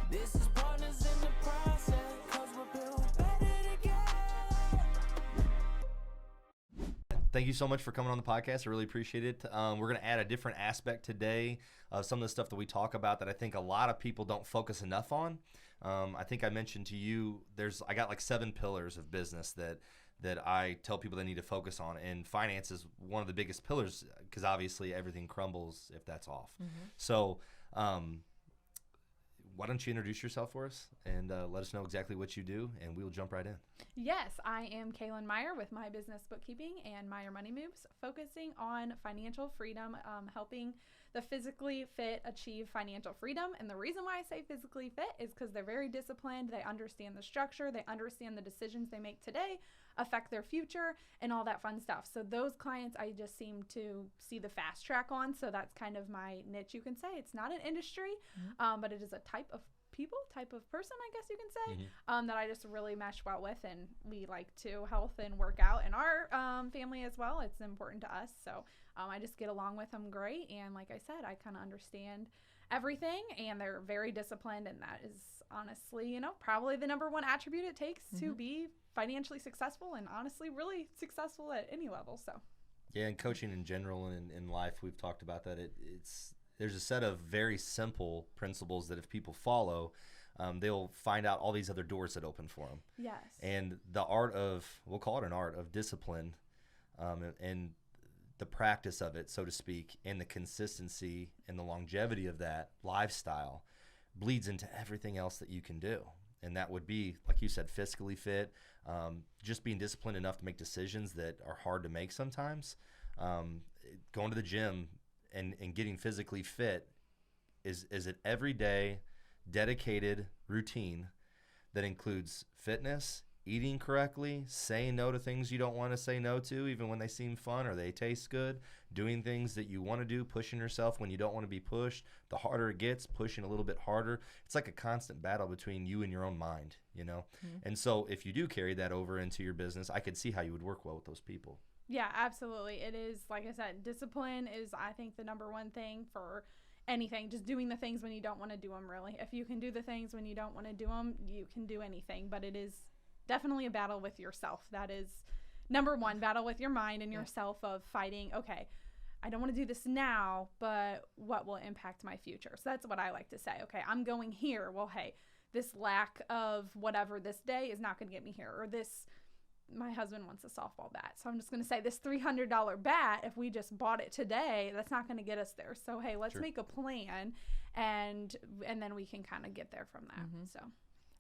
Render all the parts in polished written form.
This is partners in the process, 'cause we're built better together. Thank you so much for coming on the podcast. I really appreciate it. We're going to add a different aspect today of some of the stuff that we talk about that I think a lot of people don't focus enough on. I think I mentioned to you, I got like 7 pillars of business that I tell people they need to focus on, and finance is one of the biggest pillars because obviously everything crumbles if that's off. So why don't you introduce yourself for us and let us know exactly what you do, and we will jump right in. Yes, I am Cailyn Meyer with My Business Bookkeeping and Meyer Money Moves, focusing on financial freedom, helping the physically fit achieve financial freedom. And the reason why I say physically fit is because they're very disciplined. They understand the structure. They understand the decisions they make today affect their future and all that fun stuff. So those clients I just seem to see the fast track on. So that's kind of my niche, you can say. It's not an industry, but it is a type of person, I guess you can say, that I just really mesh well with. And we like to health and work out in our family as well. It's important to us. So I just get along with them great. And like I said, I kind of understand everything, and they're very disciplined. And that is honestly, probably the number one attribute it takes to be financially successful, and honestly really successful at any level. So yeah, and coaching in general and in life, we've talked about that. There's a set of very simple principles that if people follow, they'll find out all these other doors that open for them. yes. And we'll call it an art of discipline, and the practice of it, so to speak, and the consistency and the longevity of that lifestyle bleeds into everything else that you can do. And that would be, like you said, fiscally fit, just being disciplined enough to make decisions that are hard to make sometimes. Going to the gym and getting physically fit is an everyday, dedicated routine that includes fitness, eating correctly, saying no to things you don't want to say no to, even when they seem fun or they taste good, doing things that you want to do, pushing yourself when you don't want to be pushed. The harder it gets, pushing a little bit harder. It's like a constant battle between you and your own mind, And so if you do carry that over into your business, I could see how you would work well with those people. Yeah, absolutely. It is, like I said, discipline is, I think, the number one thing for anything. Just doing the things when you don't want to do them, really. If you can do the things when you don't want to do them, you can do anything. But it is definitely a battle with yourself. That is number one, battle with your mind and yourself of fighting, okay, I don't want to do this now, but what will impact my future? So that's what I like to say. Okay, I'm going here. Well, hey, this lack of whatever this day is not going to get me here. Or my husband wants a softball bat. So I'm just going to say this $300 bat, if we just bought it today, that's not going to get us there. So, hey, let's make a plan, and then we can kind of get there from that. So.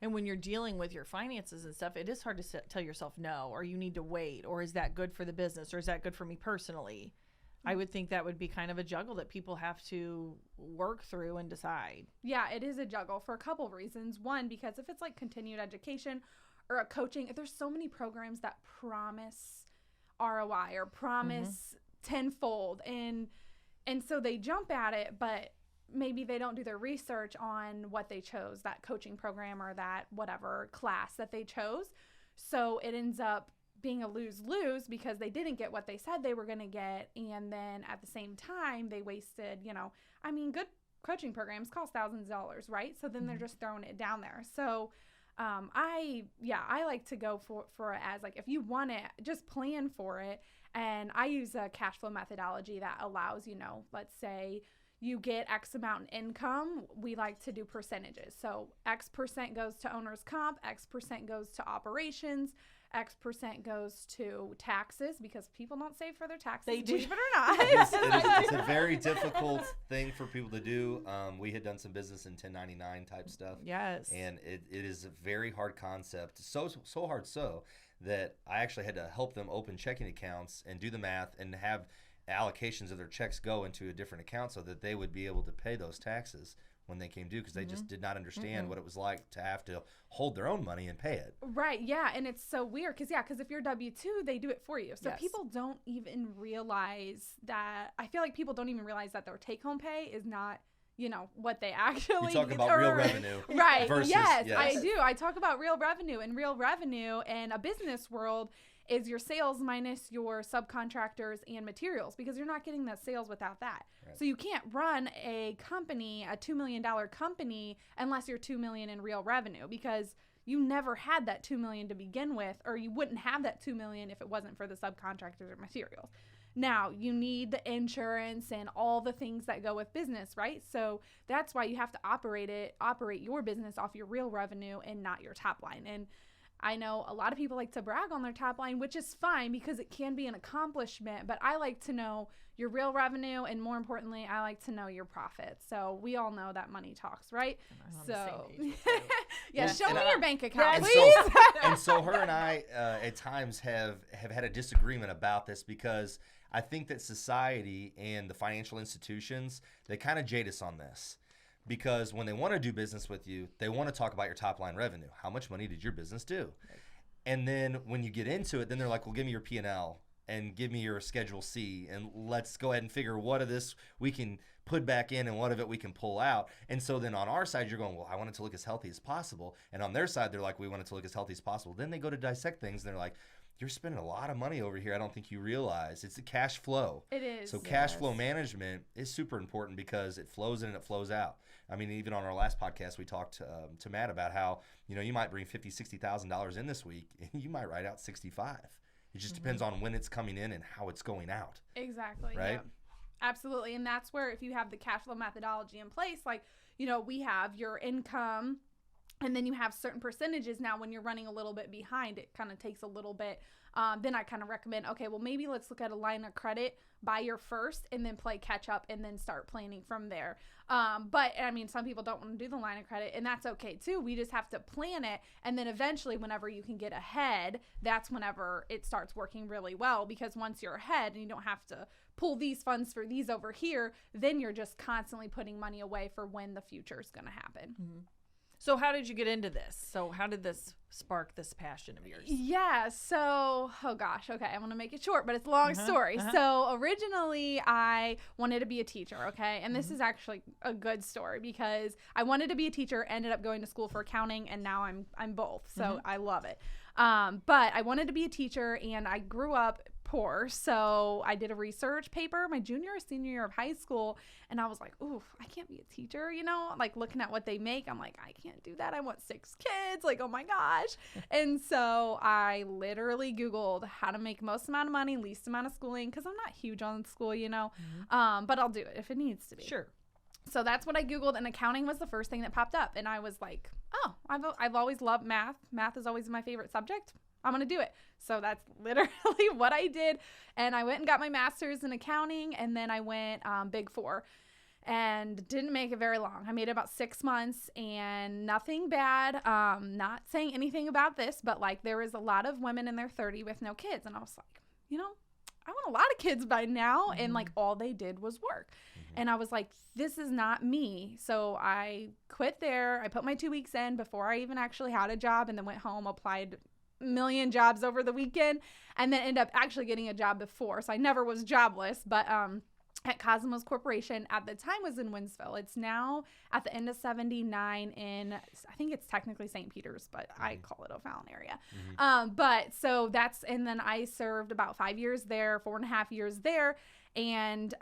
And when you're dealing with your finances and stuff, it is hard to tell yourself no, or you need to wait, or is that good for the business, or is that good for me personally? I would think that would be kind of a juggle that people have to work through and decide. Yeah, it is a juggle for a couple of reasons. One, because if it's like continued education or a coaching, there's so many programs that promise ROI or promise tenfold. And so they jump at it, but maybe they don't do their research on what they chose, that coaching program or that whatever class that they chose. So it ends up being a lose-lose because they didn't get what they said they were going to get. And then at the same time, they wasted, good coaching programs cost thousands of dollars, right? So then they're just throwing it down there. So I like to go for it as like, if you want it, just plan for it. And I use a cash flow methodology that allows, let's say you get X amount in income. We like to do percentages. So X percent goes to owner's comp, X percent goes to operations, X percent goes to taxes, because people don't save for their taxes, they do. believe it or not. It's a very difficult thing for people to do. We had done some business in 1099 type stuff. Yes. And it is a very hard concept. So hard so that I actually had to help them open checking accounts and do the math and have allocations of their checks go into a different account so that they would be able to pay those taxes when they came due, because they just did not understand what it was like to have to hold their own money and pay it. Right, yeah, and it's so weird because if you're W-2, they do it for you. So Yes. people don't even realize that. I feel like people don't even realize that their take-home pay is not, what they actually. You talk about real revenue. Right, versus, yes, I do. I talk about real revenue, and real revenue in a business world is your sales minus your subcontractors and materials, because you're not getting that sales without that. Right. So you can't run a company, a $2 million company, unless you're $2 million in real revenue, because you never had that $2 million to begin with, or you wouldn't have that $2 million if it wasn't for the subcontractors or materials. Now, you need the insurance and all the things that go with business, right? So that's why you have to operate your business off your real revenue and not your top line. And I know a lot of people like to brag on their top line, which is fine because it can be an accomplishment, but I like to know your real revenue, and more importantly, I like to know your profits. So we all know that money talks, right? I'm on So the same page with you. yeah, show me your bank account, And please. and so her and I at times have had a disagreement about this, because I think that society and the financial institutions, they kind of jade us on this, because when they want to do business with you, they want to talk about your top line revenue. How much money did your business do? Right. And then when you get into it, then they're like, well, give me your P&L and give me your Schedule C, and let's go ahead and figure what of this we can put back in and what of it we can pull out. And so then on our side, you're going, well, I want it to look as healthy as possible. And on their side, they're like, we want it to look as healthy as possible. Then they go to dissect things, and they're like, you're spending a lot of money over here. I don't think you realize. It's the cash flow. It is. So cash flow management is super important, because it flows in and it flows out. I mean, even on our last podcast, we talked to Matt about how, you might bring $50,000, $60,000 in this week, and you might write out 65. It just depends on when it's coming in and how it's going out. Exactly. Right? Yeah. Absolutely. And that's where, if you have the cash flow methodology in place, like, we have your income, and then you have certain percentages. Now, when you're running a little bit behind, it kind of takes a little bit. Then I kind of recommend, okay, well, maybe let's look at a line of credit, buy your first, and then play catch up, and then start planning from there. But I mean, some people don't want to do the line of credit, and that's okay too. We just have to plan it. And then eventually, whenever you can get ahead, that's whenever it starts working really well, because once you're ahead and you don't have to pull these funds for these over here, then you're just constantly putting money away for when the future is going to happen. Mm-hmm. So how did you get into this? So how did this spark this passion of yours? Yeah, so, oh gosh, okay, I want to make it short, but it's a long story. So originally I wanted to be a teacher, okay? And this is actually a good story, because I wanted to be a teacher, ended up going to school for accounting, and now I'm both. So I love it. But I wanted to be a teacher, and I grew up poor. So I did a research paper my junior or senior year of high school, and I was like, ooh, I can't be a teacher, like looking at what they make, I'm like, I can't do that. I want 6 kids, like, oh my gosh. And so I literally Googled how to make most amount of money, least amount of schooling, because I'm not huge on school, but I'll do it if it needs to be. Sure. So that's what I Googled, and accounting was the first thing that popped up. And I was like, oh, I've always loved math. Math is always my favorite subject. I'm going to do it. So that's literally what I did. And I went and got my master's in accounting, and then I went Big Four, and didn't make it very long. I made it about 6 months, and nothing bad. Not saying anything about this, but like, there was a lot of women in their 30s with no kids. And I was like, I want a lot of kids by now. And like, all they did was work. And I was like, this is not me. So I quit there. I put my 2 weeks in before I even actually had a job, and then went home, applied a million jobs over the weekend, and then ended up actually getting a job before. So I never was jobless, but at Cosmos Corporation at the time was in Winsville. It's now at the end of 79 in, I think it's technically St. Peter's, but I call it O'Fallon area. But so and then I served about 5 years there, 4.5 years there. And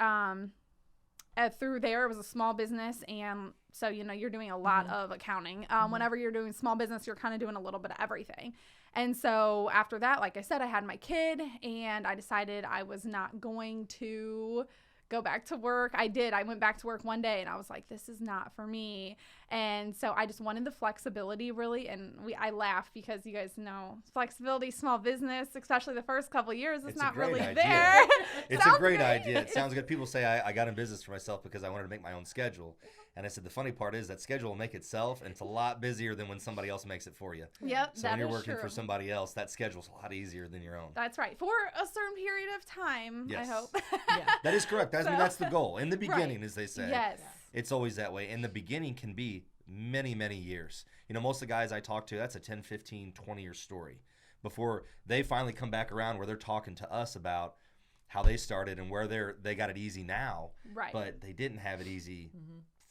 through there, it was a small business. And so, you're doing a lot of accounting. Whenever you're doing small business, you're kind of doing a little bit of everything. And so after that, like I said, I had my kid, and I decided I was not going to go back to work. I went back to work one day, and I was like, this is not for me. And so I just wanted the flexibility, really. And I laugh, because you guys know flexibility, small business, especially the first couple of years, it's not really idea. there. It's a great idea. It sounds good. People say I got in business for myself because I wanted to make my own schedule. And I said, the funny part is that schedule will make itself, and it's a lot busier than when somebody else makes it for you. Yep. So when you're working for somebody else, that schedule's a lot easier than your own. That's right. For a certain period of time, yes. I hope. Yeah. That is correct. That's the goal. In the beginning, as they say. Yes. It's always that way. And the beginning can be many, many years. Most of the guys I talk to, that's a 10, 15, 20-year story before they finally come back around where they're talking to us about how they started and where they got it easy now. Right. But they didn't have it easy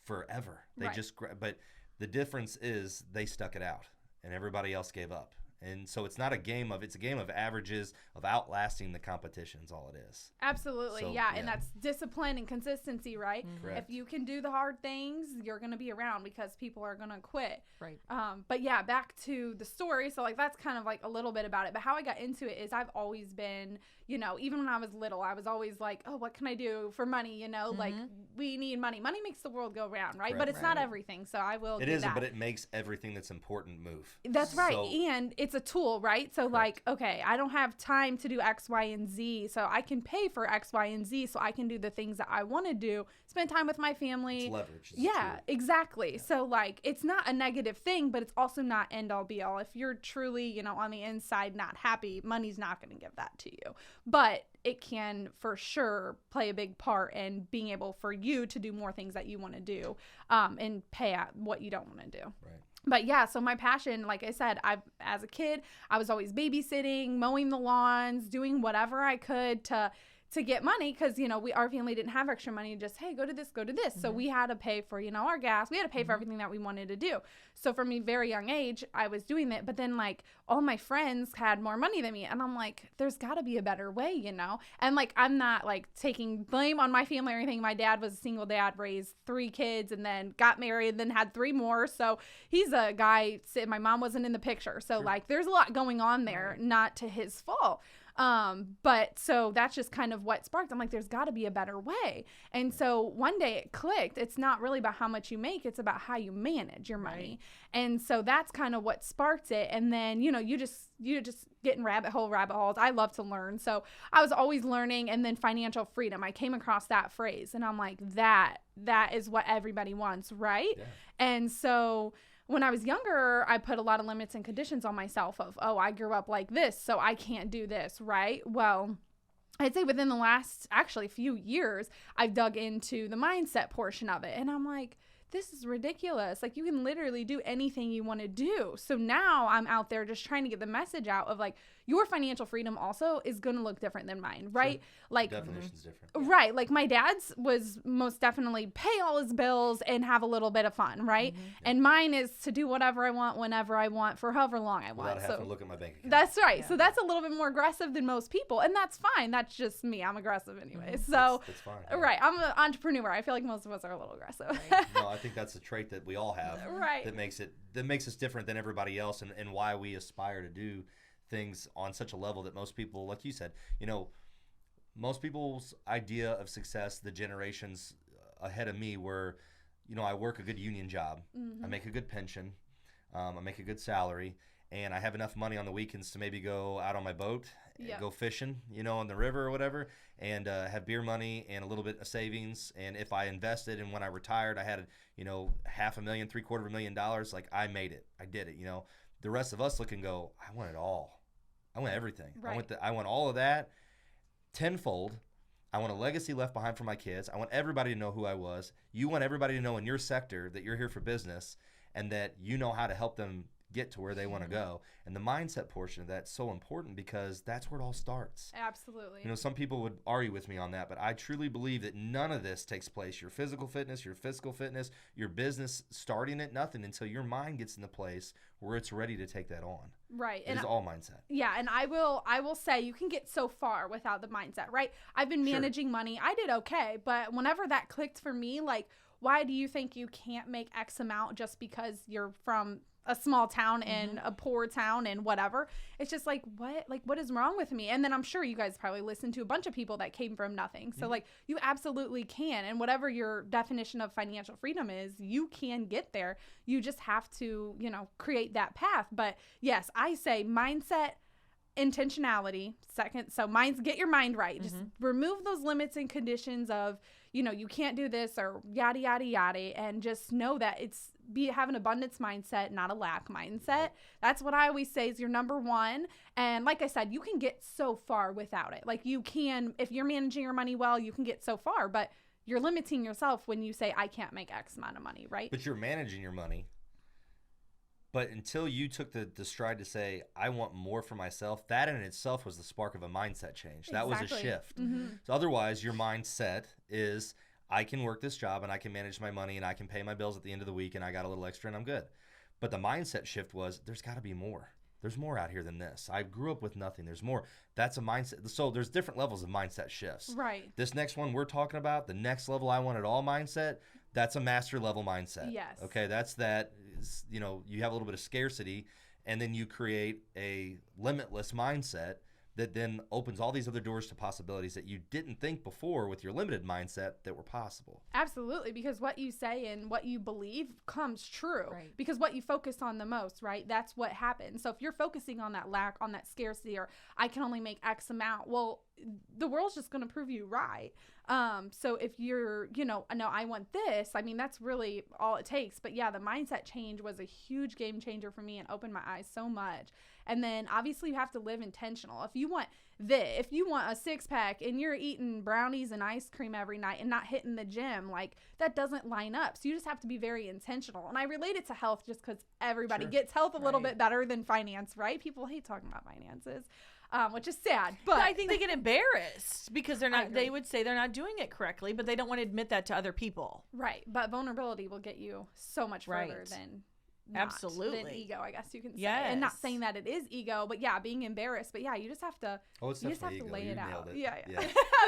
forever. They Right. but the difference is they stuck it out, and everybody else gave up. And so it's not a game of, it's a game of averages, of outlasting the competition is all it is. Absolutely. So, yeah. And that's discipline and consistency, right? Correct. If you can do the hard things, you're going to be around because people are going to quit. Right. But yeah, back to the story. So like, that's kind of like a little bit about it. But how I got into it is I've always been, you know, even when I was little, I was always like, oh, what can I do for money? You know, like we need money. Money makes the world go round, right? Correct. But it's not everything. So I will It do isn't, that. but it makes everything that's important move. That's right. So, And it's a tool, right? So like, okay, I don't have time to do X, Y, and Z. So I can pay for X, Y, and Z so I can do the things that I want to do, spend time with my family. it's leverage. It's a Yeah, tool. exactly. So like, it's not a negative thing, but it's also not end all be all. If you're truly, you know, on the inside not happy, money's not going to give that to you. But it can for sure play a big part in being able for you to do more things that you want to do, and pay out what you don't want to do. Right. But yeah, so my passion, like I said, as a kid, I was always babysitting, mowing the lawns, doing whatever I could to get money, because, you know, our family didn't have extra money, just, hey, go to this, go to this. So we had to pay for, you know, our gas. We had to pay for everything that we wanted to do. So from a very young age, I was doing that. But then like all my friends had more money than me. And I'm like, there's got to be a better way, you know? And like, I'm not like taking blame on my family or anything. My dad was a single dad, raised 3 kids, and then got married, then had 3 more. So he's a guy, my mom wasn't in the picture. So like, there's a lot going on there, not to his fault. But so that's just kind of what sparked. I'm like, there's got to be a better way. And so one day it clicked. It's not really about how much you make. It's about how you manage your money. And so that's kind of what sparked it. And then, you know, you just get in rabbit holes. I love to learn. So I was always learning. And then financial freedom, I came across that phrase and I'm like, that is what everybody wants. Right. Yeah. And so when I was younger, I put a lot of limits and conditions on myself of, oh, I grew up like this, so I can't do this, right? Well, I'd say within the last actually few years, I've dug into the mindset portion of it. And I'm like, this is ridiculous. Like, you can literally do anything you want to do. So now I'm out there just trying to get the message out of like, your financial freedom also is going to look different than mine, right? Sure. Like, Definition's different. right. Like my dad's was most definitely pay all his bills and have a little bit of fun, right? And mine is to do whatever I want, whenever I want, for however long I want. Without having to look at my bank account. That's right. So that's a little bit more aggressive than most people. And that's fine. That's just me. I'm aggressive anyway. So, That's fine. right. I'm an entrepreneur. I feel like most of us are a little aggressive. No, I think that's a trait that we all have. Right. That makes us different than everybody else, and why we aspire to do things on such a level that most people, like you said, you know, most people's idea of success, the generations ahead of me, were, you know, I work a good union job, I make a good pension, I make a good salary, and I have enough money on the weekends to maybe go out on my boat, and go fishing, you know, on the river or whatever, and have beer money and a little bit of savings. And if I invested, and when I retired, I had, you know, $500,000, $750,000, like I made it, I did it, you know. The rest of us look and go, I want it all. I want everything. Right. I want all of that tenfold. I want a legacy left behind for my kids. I want everybody to know who I was. You want everybody to know in your sector that you're here for business and that you know how to help them get to where they want to go. And the mindset portion of that's so important, because that's where it all starts. Absolutely. You know, some people would argue with me on that, but I truly believe that none of this takes place. Your physical fitness, your fiscal fitness, your business, starting at nothing until your mind gets in the place where it's ready to take that on. Right. It is all mindset. Yeah, and I will say you can get so far without the mindset, right? I've been managing money. I did okay, but whenever that clicked for me, like, why do you think you can't make X amount just because you're from a small town and a poor town and whatever? It's just like, what is wrong with me? And then I'm sure you guys probably listened to a bunch of people that came from nothing. So like, you absolutely can. And whatever your definition of financial freedom is, you can get there. You just have to, you know, create that path. But yes, I say mindset, intentionality second. So get your mind right. Just remove those limits and conditions of, you know, you can't do this or yada, yada, yada. And just know that have an abundance mindset, not a lack mindset. That's what I always say is your number one. And like I said, you can get so far without it. Like, you can, if you're managing your money well, you can get so far, but you're limiting yourself when you say, I can't make X amount of money, right? But you're managing your money. But until you took the stride to say, I want more for myself, that in itself was the spark of a mindset change. That was a shift. So otherwise, your mindset is, I can work this job and I can manage my money and I can pay my bills at the end of the week and I got a little extra and I'm good. But the mindset shift was, there's got to be more. there's more out here than this. I grew up with nothing. There's more. That's a mindset. So there's different levels of mindset shifts. Right. This next one we're talking about, the next level I want it all mindset, that's a master level mindset. Yes. Okay, that's you know, you have a little bit of scarcity, and then you create a limitless mindset that then opens all these other doors to possibilities that you didn't think before with your limited mindset that were possible. Absolutely, because what you say and what you believe comes true. Right. Because what you focus on the most, right? That's what happens. So if you're focusing on that lack, on that scarcity, or I can only make X amount, well, the world's just going to prove you right. So if you're, you know, no, I want this, I mean, that's really all it takes. But yeah, the mindset change was a huge game changer for me and opened my eyes so much. And then obviously you have to live intentional. If you want if you want a six pack and you're eating brownies and ice cream every night and not hitting the gym, like that doesn't line up. So you just have to be very intentional. And I relate it to health just because everybody gets health a little bit better than finance, right? People hate talking about finances. Which is sad, but I think they get embarrassed because they're not. They would say they're not doing it correctly, but they don't want to admit that to other people. Right, but vulnerability will get you so much further than absolutely than ego, I guess you can say. Yes. And not saying that it is ego, but yeah, being embarrassed. But yeah, you just have to. It's you just have to ego. lay You it nailed out. it. Yeah.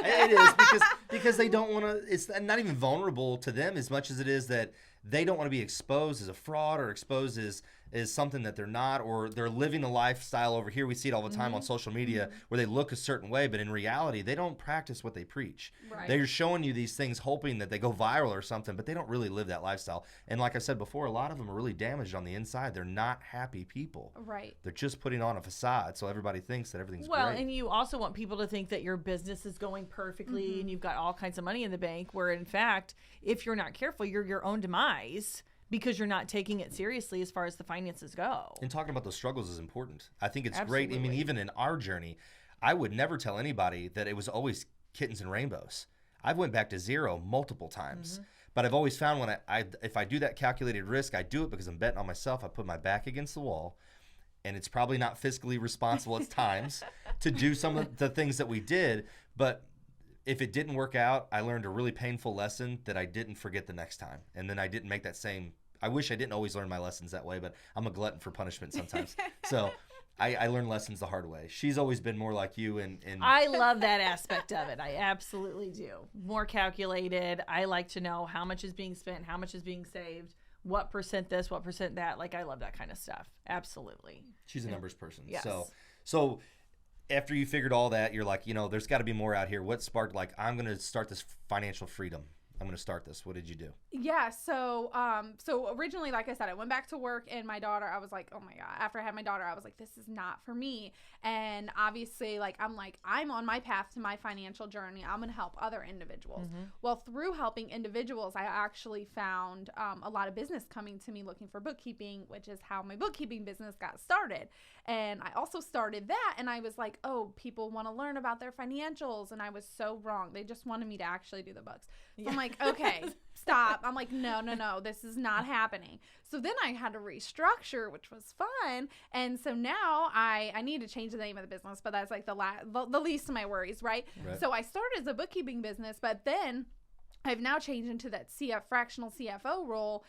It is because they don't want to. It's not even vulnerable to them as much as it is that they don't want to be exposed as a fraud or exposed as something that they're not, or they're living a lifestyle over here. We see it all the time on social media where they look a certain way, but in reality, they don't practice what they preach. Right. They're showing you these things hoping that they go viral or something, but they don't really live that lifestyle. And like I said before, a lot of them are really damaged on the inside. They're not happy people. Right. They're just putting on a facade so everybody thinks that everything's Well, great. and you also want people to think that your business is going perfectly and you've got all kinds of money in the bank, where in fact, if you're not careful, you're your own demise because you're not taking it seriously as far as the finances go. And talking about those struggles is important. I think it's great. I mean, Absolutely. even in our journey, I would never tell anybody that it was always kittens and rainbows. I've went back to zero multiple times. But I've always found when if I do that calculated risk, I do it because I'm betting on myself. I put my back against the wall. And it's probably not fiscally responsible at times to do some of the things that we did. But if it didn't work out, I learned a really painful lesson that I didn't forget the next time. And then I didn't make that same. I wish I didn't always learn my lessons that way, but I'm a glutton for punishment sometimes. So I learned lessons the hard way. She's always been more like you. And I love that aspect of it. I absolutely do. More calculated. I like to know how much is being spent, how much is being saved, what percent this, what percent that. Like, I love that kind of stuff. Absolutely. she's a numbers person. Yes. So after you figured all that, you're like, you know, there's got to be more out here. What sparked, like, I'm going to start this financial freedom? I'm going to start this. What did you do? Yeah, so originally, like I said, I went back to work, and my daughter, I was like, oh my God, after I had my daughter, I was like, this is not for me. And obviously, I'm on my path to my financial journey. I'm going to help other individuals. Well, through helping individuals, I actually found a lot of business coming to me looking for bookkeeping, which is how my bookkeeping business got started. And I also started that, and I was like, oh, people want to learn about their financials, and I was so wrong. They just wanted me to actually do the books. So I'm like, okay, stop. I'm like, no, this is not happening. So then I had to restructure, which was fun. And so now I need to change the name of the business, but that's like the least of my worries, right? So I started as a bookkeeping business, but then I've now changed into that fractional CFO role,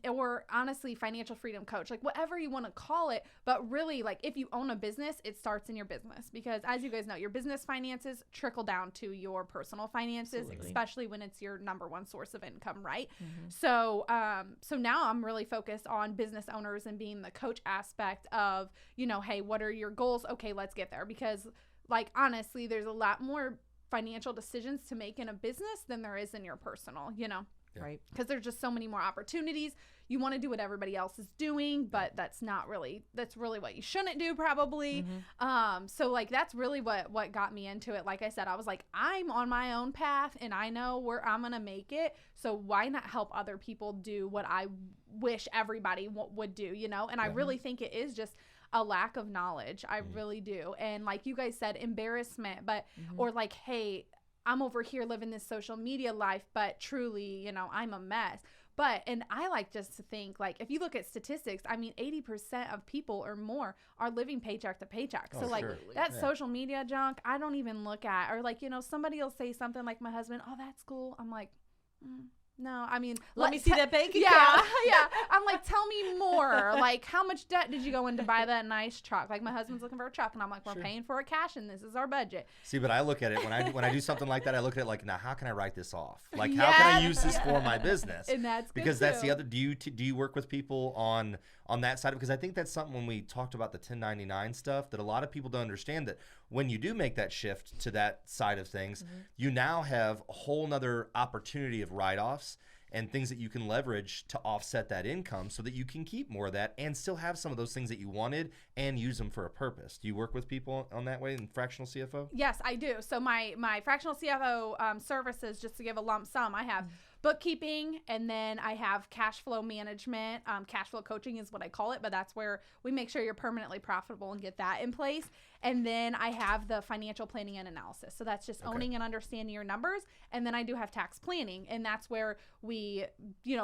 or honestly, financial freedom coach, like whatever you want to call it. But really, like, if you own a business, it starts in your business, because as you guys know, your business finances trickle down to your personal finances, especially when it's your number one source of income, right? So now I'm really focused on business owners and being the coach aspect of, you know, hey, what are your goals? Okay, let's get there. Because, like, honestly, there's a lot more financial decisions to make in a business than there is in your personal, you know? Yeah. Right. Because there's just so many more opportunities. You want to do what everybody else is doing, but that's really what you shouldn't do, probably. So like, that's really what got me into it. Like I said, I was like, I'm on my own path and I know where I'm going to make it. So why not help other people do what I wish everybody would do, you know? And I really think it is just a lack of knowledge. I really do. And like you guys said, embarrassment, but, or like, hey, I'm over here living this social media life, but truly, you know, I'm a mess. But, and I like just to think, like, if you look at statistics, I mean, 80% of people or more are living paycheck to paycheck. So, like, that social media junk, I don't even look at. Or, like, you know, somebody will say something like my husband, oh, that's cool. I'm like, No, I mean, Let me see that bank account. Yeah, yeah. I'm like, tell me more. Like, how much debt did you go in to buy that nice truck? Like, my husband's looking for a truck, and I'm like, we're paying for it cash, and this is our budget. See, but I look at it when I do something like that. I look at it like, now how can I write this off? Like, how can I use this for my business? And that's good because that's too. the other. Do you work with people on that side? Because I think that's something when we talked about the 1099 stuff that a lot of people don't understand, that when you do make that shift to that side of things, you now have a whole nother opportunity of write-offs and things that you can leverage to offset that income so that you can keep more of that and still have some of those things that you wanted and use them for a purpose. Do you work with people on that way in fractional CFO? Yes, I do. So my fractional CFO services, just to give a lump sum, I have bookkeeping, and then I have cash flow management. Cash flow coaching is what I call it, but that's where we make sure you're permanently profitable and get that in place. And then I have the financial planning and analysis. So that's just owning and understanding your numbers. And then I do have tax planning, and that's where we,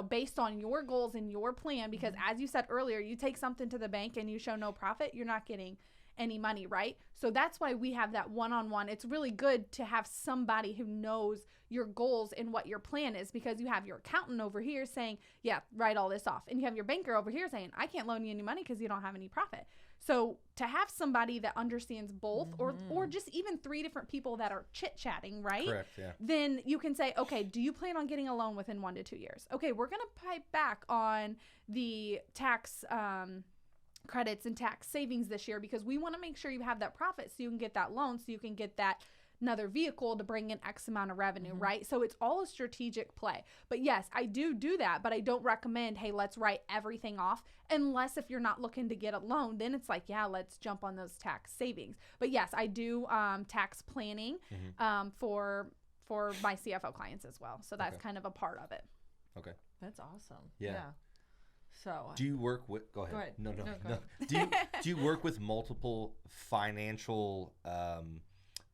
based on your goals and your plan, because as you said earlier, you take something to the bank and you show no profit, you're not getting any money, right? So that's why we have that one-on-one. It's really good to have somebody who knows your goals and what your plan is, because you have your accountant over here saying, yeah, write all this off. And you have your banker over here saying, I can't loan you any money because you don't have any profit. So to have somebody that understands both, or just even 3 different people that are chit-chatting, right? Correct, yeah. Then you can say, okay, do you plan on getting a loan within 1 to 2 years? Okay, we're going to pipe back on the tax credits and tax savings this year, because we want to make sure you have that profit so you can get that loan, so you can get that another vehicle to bring in X amount of revenue, right? So it's all a strategic play. But yes, I do that, but I don't recommend, hey, let's write everything off, unless if you're not looking to get a loan, then it's like, yeah, let's jump on those tax savings. But yes, I do tax planning for my CFO clients as well. So that's kind of a part of it. Okay. That's awesome. Yeah. So Do you work with? Go ahead. Go ahead. No. Do you work with multiple financial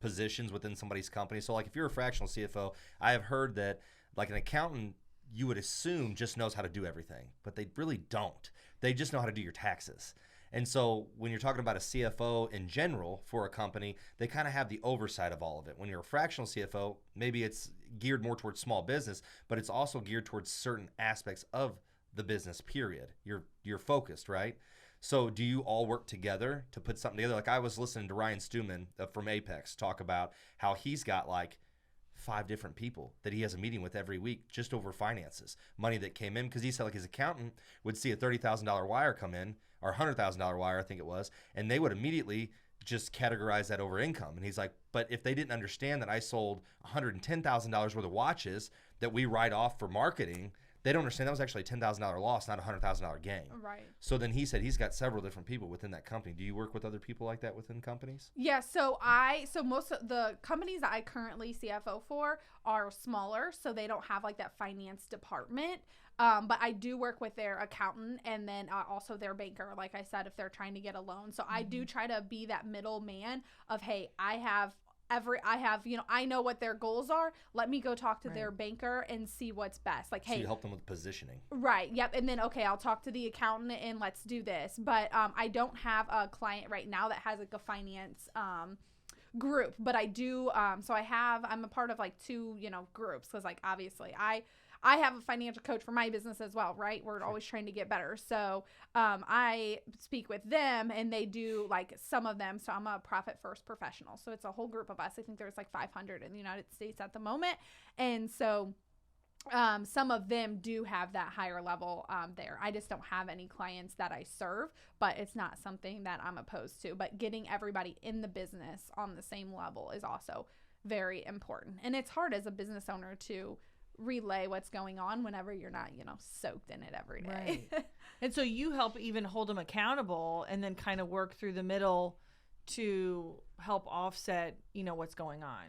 positions within somebody's company? So, like, if you're a fractional CFO, I have heard that, like, an accountant, you would assume just knows how to do everything, but they really don't. They just know how to do your taxes. And so when you're talking about a CFO in general for a company, they kind of have the oversight of all of it. When you're a fractional CFO, maybe it's geared more towards small business, but it's also geared towards certain aspects of the business, period. You're focused, right? So do you all work together to put something together? Like, I was listening to Ryan Stewman from Apex talk about how he's got like 5 different people that he has a meeting with every week just over finances, money that came in, because he said, like, his accountant would see a $30,000 wire come in, or $100,000 wire, I think it was, and they would immediately just categorize that over income. And he's like, but if they didn't understand that I sold $110,000 worth of watches that we write off for marketing, they don't understand that was actually a $10,000 loss, not a $100,000 gain. Right. So then he said he's got several different people within that company. Do you work with other people like that within companies? Yeah, so most of the companies that I currently CFO for are smaller, so they don't have like that finance department. But I do work with their accountant, and then also their banker, like I said, if they're trying to get a loan. So I do try to be that middleman of, hey, I know what their goals are. Let me go talk to their banker and see what's best. Like, hey, so you help them with positioning. Right. Yep. And then, okay, I'll talk to the accountant and let's do this. But I don't have a client right now that has like a finance group, but I do. So I'm a part of like 2, groups, because like obviously I have a financial coach for my business as well, right? We're always trying to get better. So I speak with them, and they do like some of them. So I'm a profit first professional. So it's a whole group of us. I think there's like 500 in the United States at the moment. And so some of them do have that higher level there. I just don't have any clients that I serve, but it's not something that I'm opposed to. But getting everybody in the business on the same level is also very important. And it's hard as a business owner to relay what's going on whenever you're not, soaked in it every day. Right. And so you help even hold them accountable, and then kind of work through the middle to help offset, what's going on.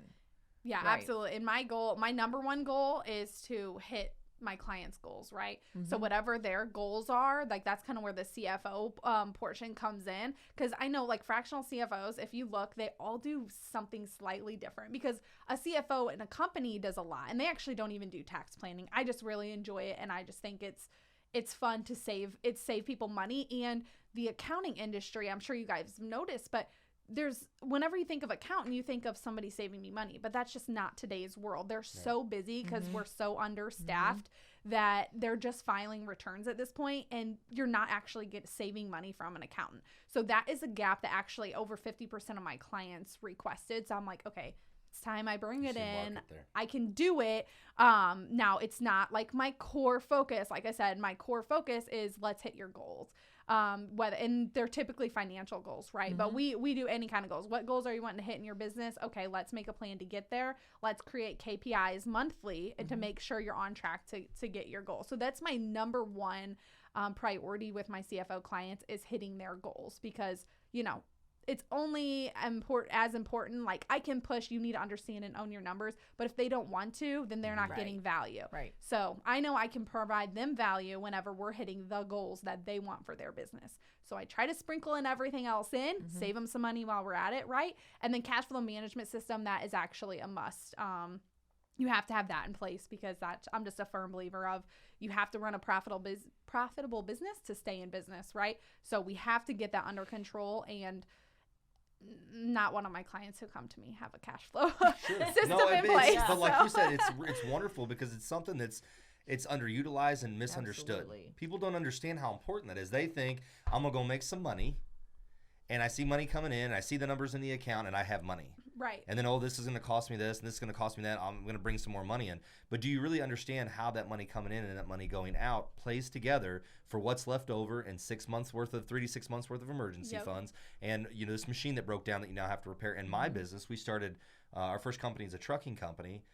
Yeah, Right. absolutely. And my number one goal is to hit my clients' goals, right? So whatever their goals are, like, that's kind of where the CFO portion comes in. Because I know, like, fractional CFOs, if you look, they all do something slightly different, because a CFO in a company does a lot, and they actually don't even do tax planning. I just really enjoy it, and I just think it's fun to save people money. And the accounting industry, I'm sure you guys noticed, but whenever you think of accountant, you think of somebody saving me money, but that's just not today's world. They're so busy because we're so understaffed that they're just filing returns at this point, and you're not actually saving money from an accountant. So that is a gap that actually over 50% of my clients requested. So I'm like, okay, it's time I bring it in. I can do it. Now it's not like my core focus. Like I said, my core focus is let's hit your goals. And they're typically financial goals, right? But we do any kind of goals. What goals are you wanting to hit in your business? Okay, let's make a plan to get there. Let's create KPIs monthly and to make sure you're on track to get your goal. So that's my number one priority with my CFO clients is hitting their goals, because, it's only as important. Like, I can push, you need to understand and own your numbers, but if they don't want to, then they're not getting value. Right. So I know I can provide them value whenever we're hitting the goals that they want for their business. So I try to sprinkle in everything else in, save them some money while we're at it, right? And then cash flow management system, that is actually a must. You have to have that in place, because I'm just a firm believer of, you have to run a profitable business to stay in business, right? So we have to get that system not one of my clients who come to me have a cash flow system in place. But like you said, it's wonderful, because it's something it's underutilized and misunderstood. Absolutely. People don't understand how important that is. They think, I'm going to go make some money, and I see money coming in, I see the numbers in the account, and I have money. Right. And then, this is going to cost me this, and this is going to cost me that. I'm going to bring some more money in. But do you really understand how that money coming in and that money going out plays together for what's left over in 3 to 6 months worth of emergency funds? And, this machine that broke down that you now have to repair. In my business, we started, our first company is a trucking company.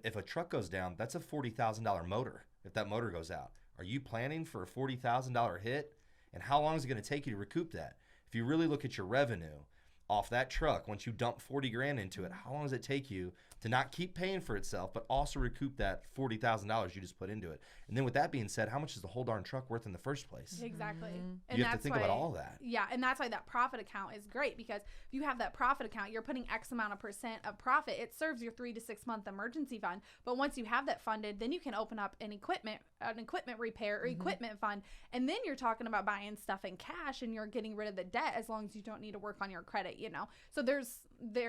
If a truck goes down, that's a $40,000 motor. If that motor goes out, are you planning for a $40,000 hit? And how long is it going to take you to recoup that? If you really look at your revenue off that truck, once you dump 40 grand into it, how long does it take you to not keep paying for itself, but also recoup that $40,000 you just put into it? And then with that being said, how much is the whole darn truck worth in the first place? Exactly. You have to think about all that. Yeah, and that's why that profit account is great, because if you have that profit account, you're putting X amount of % of profit. It serves your 3 to 6 month emergency fund. But once you have that funded, then you can open up an equipment repair or equipment fund, and then you're talking about buying stuff in cash, and you're getting rid of the debt as long as you don't need to work on your credit. So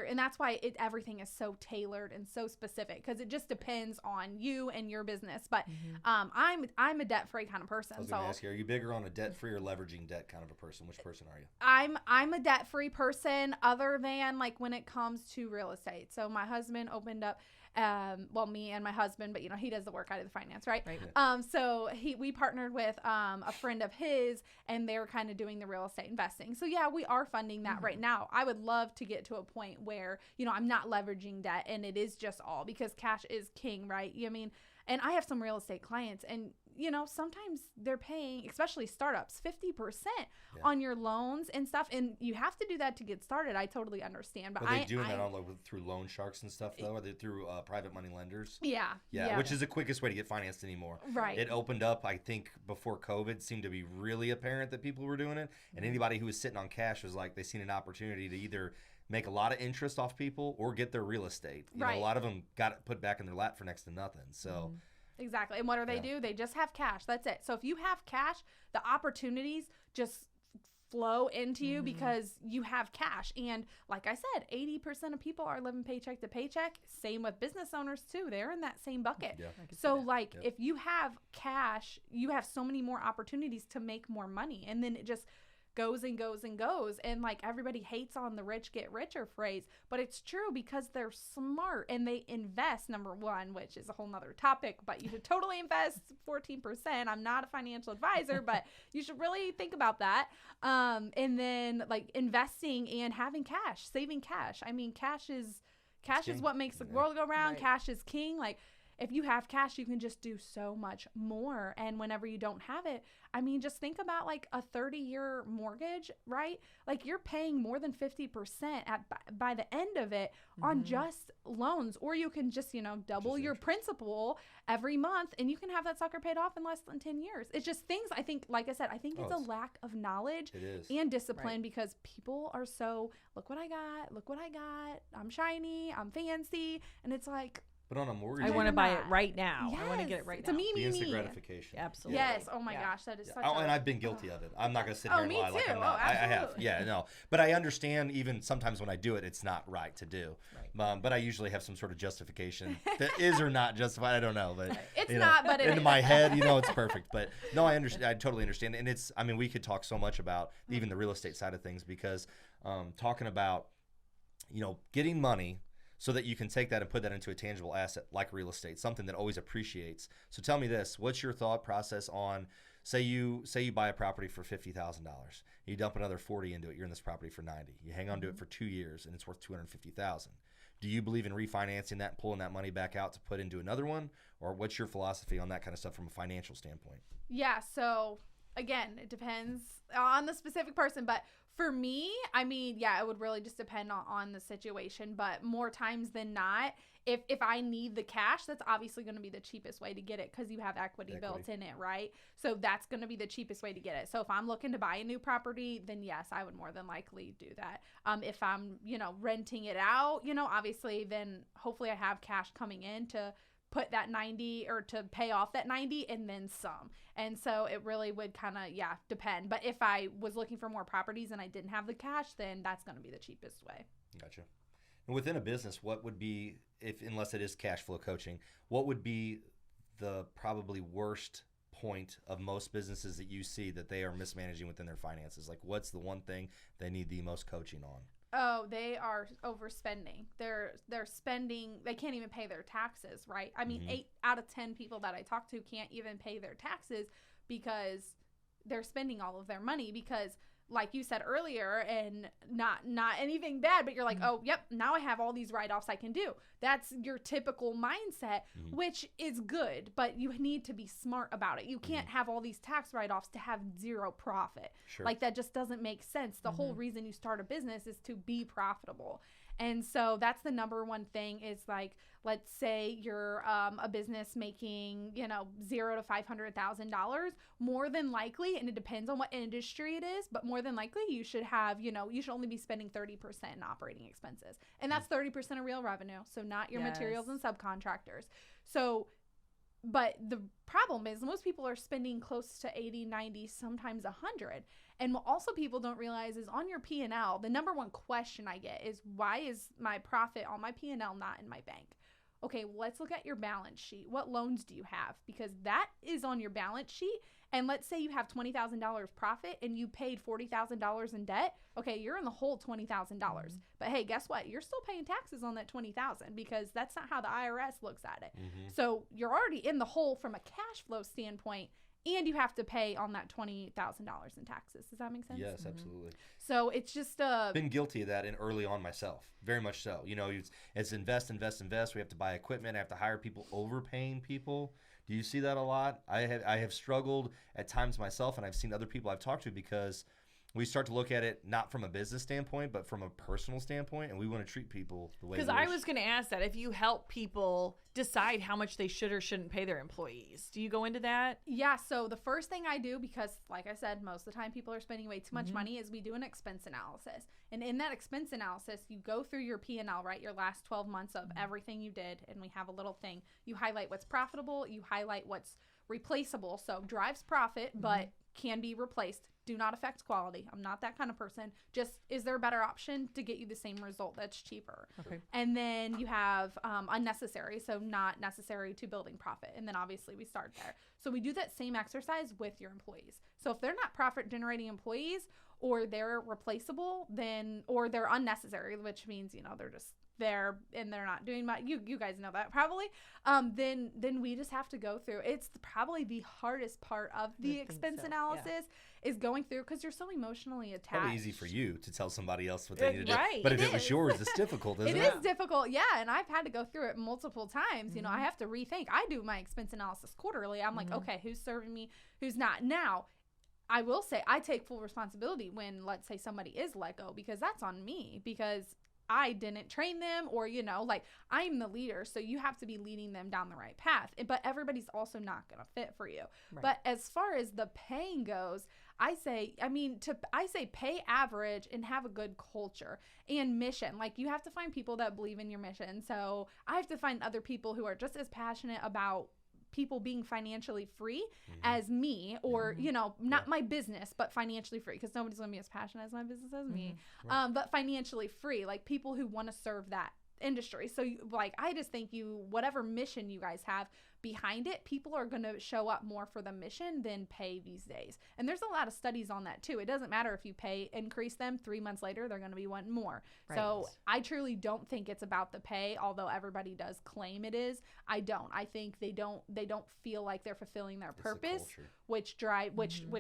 and that's why everything is so tailored and so specific, because it just depends on you and your business. But I'm a debt-free kind of person. I was going to ask you, are you bigger on a debt-free or leveraging debt kind of a person? Which person are you? I'm a debt-free person, other than like when it comes to real estate. So my husband opened up, me and my husband, but he does the work out of the finance, right? So we partnered with a friend of his, and they're kind of doing the real estate investing. So yeah, we are funding that right now. I would love to get to a point where, I'm not leveraging debt, and it is just all, because cash is king, right? And I have some real estate clients, and sometimes they're paying, especially startups, 50% on your loans and stuff. And you have to do that to get started. I totally understand. But are they doing that through loan sharks and stuff, though? Are they through private money lenders? Yeah. Which is the quickest way to get financed anymore. Right. It opened up, I think, before COVID, seemed to be really apparent that people were doing it. And anybody who was sitting on cash was like, they seen an opportunity to either make a lot of interest off people or get their real estate. A lot of them got it put back in their lap for next to nothing. So. Exactly. And what do? They just have cash. That's it. So if you have cash, the opportunities just flow into you because you have cash. And like I said, 80% of people are living paycheck to paycheck. Same with business owners too. They're in that same bucket. Yeah. So if you have cash, you have so many more opportunities to make more money. And then it just goes and goes and goes. And like, everybody hates on the rich get richer phrase, but it's true, because they're smart and they invest, number one, which is a whole nother topic, but you should totally invest 14%. I'm not a financial advisor, but you should really think about that. And then like investing and having cash, saving cash. I mean, cash is what makes the world go round. Right. Cash is king. Like, if you have cash, you can just do so much more. And whenever you don't have it, I mean, just think about like a 30-year mortgage, right? Like, you're paying more than 50% by the end of it on just loans. Or you can just, double your principal every month, and you can have that sucker paid off in less than 10 years. It's just things, I think, like I said, I think it's a lack of knowledge and discipline, because people are so, look what I got, I'm shiny, I'm fancy. And it's like, But on a mortgage, I No, want to you're buy it not. right now. I want to get Yes, it right it's now. a me, the me, instant me. gratification. Absolutely. Yes. Oh my Yeah. gosh, that is Yeah. such Oh, a. and I've been guilty of it. I'm not gonna sit Oh, here and me lie like too. I'm Oh, not. I have. absolutely. Yeah, no. But I understand even sometimes when I do it, it's not right to do. Right. But I usually have some sort of justification that is or not justified. I don't know, but It's you know, not, but it into is. my head, it's perfect. But no, I understand. I totally understand. And it's. I mean, we could talk so much about even the real estate side of things because talking about, getting money so that you can take that and put that into a tangible asset like real estate, something that always appreciates. So tell me this, what's your thought process on, say you buy a property for $50,000, you dump another 40 into it, you're in this property for 90, you hang on to it for 2 years and it's worth 250,000. Do you believe in refinancing that and pulling that money back out to put into another one? Or what's your philosophy on that kind of stuff from a financial standpoint? Yeah, so again, it depends on the specific person, but for me, I mean, yeah, it would really just depend on the situation, but more times than not, if I need the cash, that's obviously going to be the cheapest way to get it because you have equity built in it, right? So that's going to be the cheapest way to get it. So if I'm looking to buy a new property, then yes, I would more than likely do that. If I'm, renting it out, obviously then hopefully I have cash coming in to put that 90 or to pay off that 90 and then some. And so it really would kind of, depend. But if I was looking for more properties and I didn't have the cash, then that's going to be the cheapest way. Gotcha. And within a business, what would be, unless it is cash flow coaching, what would be the probably worst point of most businesses that you see that they are mismanaging within their finances? Like what's the one thing they need the most coaching on? Oh, they are overspending. They're spending. They can't even pay their taxes, right? I mean, 8 out of 10 people that I talk to can't even pay their taxes because they're spending all of their money because, like you said earlier, and not anything bad, but you're like, oh, yep, now I have all these write-offs I can do. That's your typical mindset, which is good, but you need to be smart about it. You can't have all these tax write-offs to have zero profit. Sure. Like that just doesn't make sense. The whole reason you start a business is to be profitable. And so that's the number one thing is like, let's say you're a business making, $0 to $500,000, more than likely, and it depends on what industry it is, but more than likely you should have, you should only be spending 30% in operating expenses. And that's 30% of real revenue. So not your materials and subcontractors. So, but the problem is most people are spending close to 80, 90, sometimes 100. And what also people don't realize is on your P&L, the number one question I get is why is my profit on my P&L not in my bank? Okay, well, let's look at your balance sheet. What loans do you have? Because that is on your balance sheet. And let's say you have $20,000 profit and you paid $40,000 in debt. Okay, you're in the whole $20,000. But hey, guess what? You're still paying taxes on that $20,000 because that's not how the IRS looks at it. So you're already in the hole from a cash flow standpoint, and you have to pay on that $20,000 in taxes. Does that make sense? Yes, absolutely. So it's just been guilty of that and early on myself, very much so. It's invest. We have to buy equipment. I have to hire people, overpaying people. Do you see that a lot? I have struggled at times myself, and I've seen other people I've talked to because we start to look at it not from a business standpoint, but from a personal standpoint, and we want to treat people the way. Because I was going to ask that if you help people decide how much they should or shouldn't pay their employees, do you go into that? Yeah. So the first thing I do, because like I said, most of the time people are spending way too much money, is we do an expense analysis. And in that expense analysis, you go through your P&L, right? Your last 12 months of everything you did. And we have a little thing. You highlight what's profitable. You highlight what's replaceable. So drives profit, but can be replaced. Do not affect quality. I'm not that kind of person. Just, is there a better option to get you the same result that's cheaper? Okay. And then you have unnecessary, so not necessary to building profit. And then obviously we start there. So we do that same exercise with your employees. So if they're not profit generating employees or they're replaceable, then, or they're unnecessary, which means, they're just there and they're not doing much. You guys know that probably. Then we just have to go through. It's probably the hardest part of the expense analysis is going through because you're so emotionally attached. Probably easy for you to tell somebody else what they need to do. Right. But if it was yours, it's difficult, isn't it? It is difficult, yeah. And I've had to go through it multiple times. I have to rethink. I do my expense analysis quarterly. I'm like, okay, who's serving me, who's not. Now, I will say I take full responsibility when, let's say, somebody is let go because that's on me because I didn't train them or, I'm the leader. So you have to be leading them down the right path. But everybody's also not going to fit for you. Right. But as far as the paying goes, I say pay average and have a good culture and mission. Like, you have to find people that believe in your mission. So I have to find other people who are just as passionate about people being financially free as me, or not my business, but financially free, because nobody's gonna be as passionate as my business as me. But financially free, like people who want to serve that industry. So I just think whatever mission you guys have behind it, people are going to show up more for the mission than pay these days. And there's a lot of studies on that too. It doesn't matter if you increase them 3 months later, they're going to be wanting more. Right. So I truly don't think it's about the pay, although everybody does claim it is. I think they don't feel like they're fulfilling their purpose, which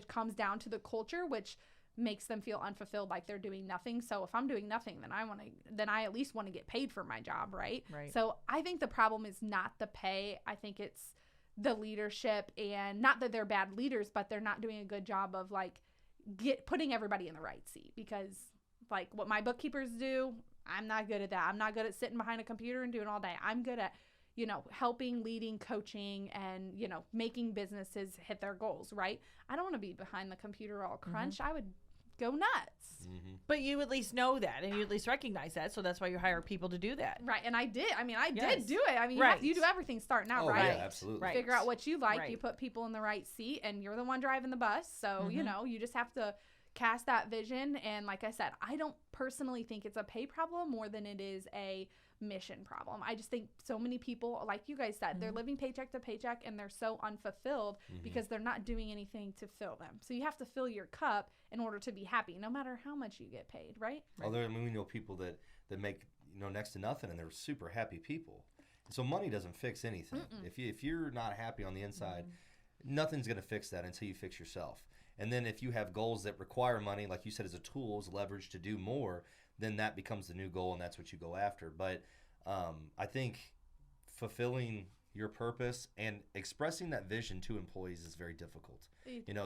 comes down to the culture, which makes them feel unfulfilled, like they're doing nothing. So if I'm doing nothing, then I at least want to get paid for my job, right? So I think the problem is not the pay. I think it's the leadership, and not that they're bad leaders, but they're not doing a good job of putting everybody in the right seat. Because what my bookkeepers do, I'm not good at that. I'm not good at sitting behind a computer and doing all day. I'm good at helping, leading, coaching, and making businesses hit their goals, right? I don't want to be behind the computer all crunched. I would go nuts. But you at least know that, and you at least recognize that, so that's why you hire people to do that. Right, and I did. I mean, I did do it. I mean, you do everything starting out, right? Yeah, absolutely. Right. Figure out what you like. You put people in the right seat, and you're the one driving the bus. So, you just have to cast that vision. And like I said, I don't personally think it's a pay problem more than it is a mission problem. I just think so many people, like you guys said, they're living paycheck to paycheck, and they're so unfulfilled because they're not doing anything to fill them. So you have to fill your cup in order to be happy, no matter how much you get paid, right? Although, I mean, we know people that make next to nothing, and they're super happy people. So money doesn't fix anything. If you're not happy on the inside, nothing's going to fix that until you fix yourself. And then if you have goals that require money, like you said, as a tool, as leverage to do more, then that becomes the new goal, and that's what you go after. But I think fulfilling your purpose and expressing that vision to employees is very difficult.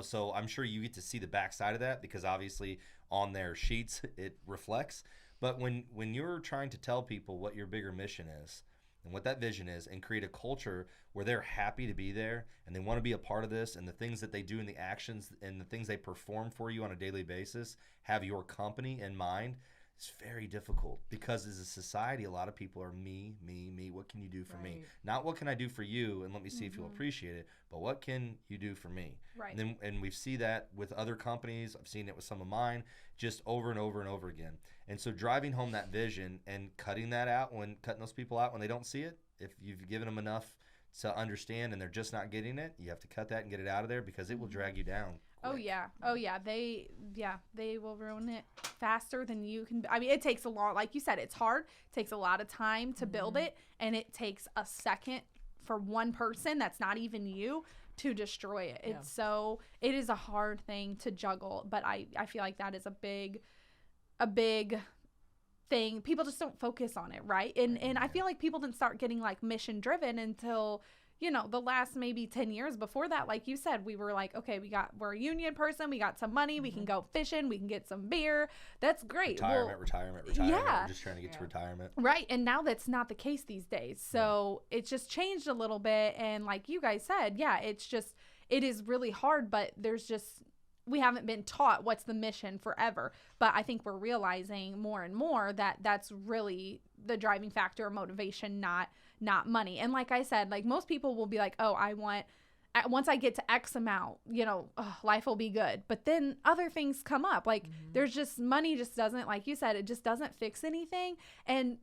So I'm sure you get to see the backside of that, because obviously on their sheets it reflects. But when you're trying to tell people what your bigger mission is and what that vision is, and create a culture where they're happy to be there and they want to be a part of this, and the things that they do and the actions and the things they perform for you on a daily basis have your company in mind, it's very difficult, because as a society, a lot of people are me. What can you do for me? Not what can I do for you, and let me see if you'll appreciate it, but what can you do for me? Right. And we see that with other companies. I've seen it with some of mine, just over and over and over again. And so driving home that vision and cutting those people out when they don't see it, if you've given them enough to understand and they're just not getting it, you have to cut that and get it out of there, because it will drag you down. Oh yeah. They will ruin it faster than you can. I mean, it takes a lot, like you said, it's hard. It takes a lot of time to build it, and it takes a second for one person that's not even you to destroy it. It is a hard thing to juggle, but I feel like that is a big thing. People just don't focus on it, right? And I feel like people didn't start getting mission driven until the last maybe 10 years. Before that, like you said, we were like, okay, we're a union person, we got some money, we can go fishing, we can get some beer. That's great. Retirement. Yeah. We're just trying to get to retirement. Right. And now that's not the case these days. So it's just changed a little bit. And like you guys said, it is really hard, but we haven't been taught what's the mission forever. But I think we're realizing more and more that that's really the driving factor or motivation, not money. And like I said, most people will be like, oh, once I get to X amount, life will be good. But then other things come up. There's just, money just doesn't, like you said, it just doesn't fix anything. And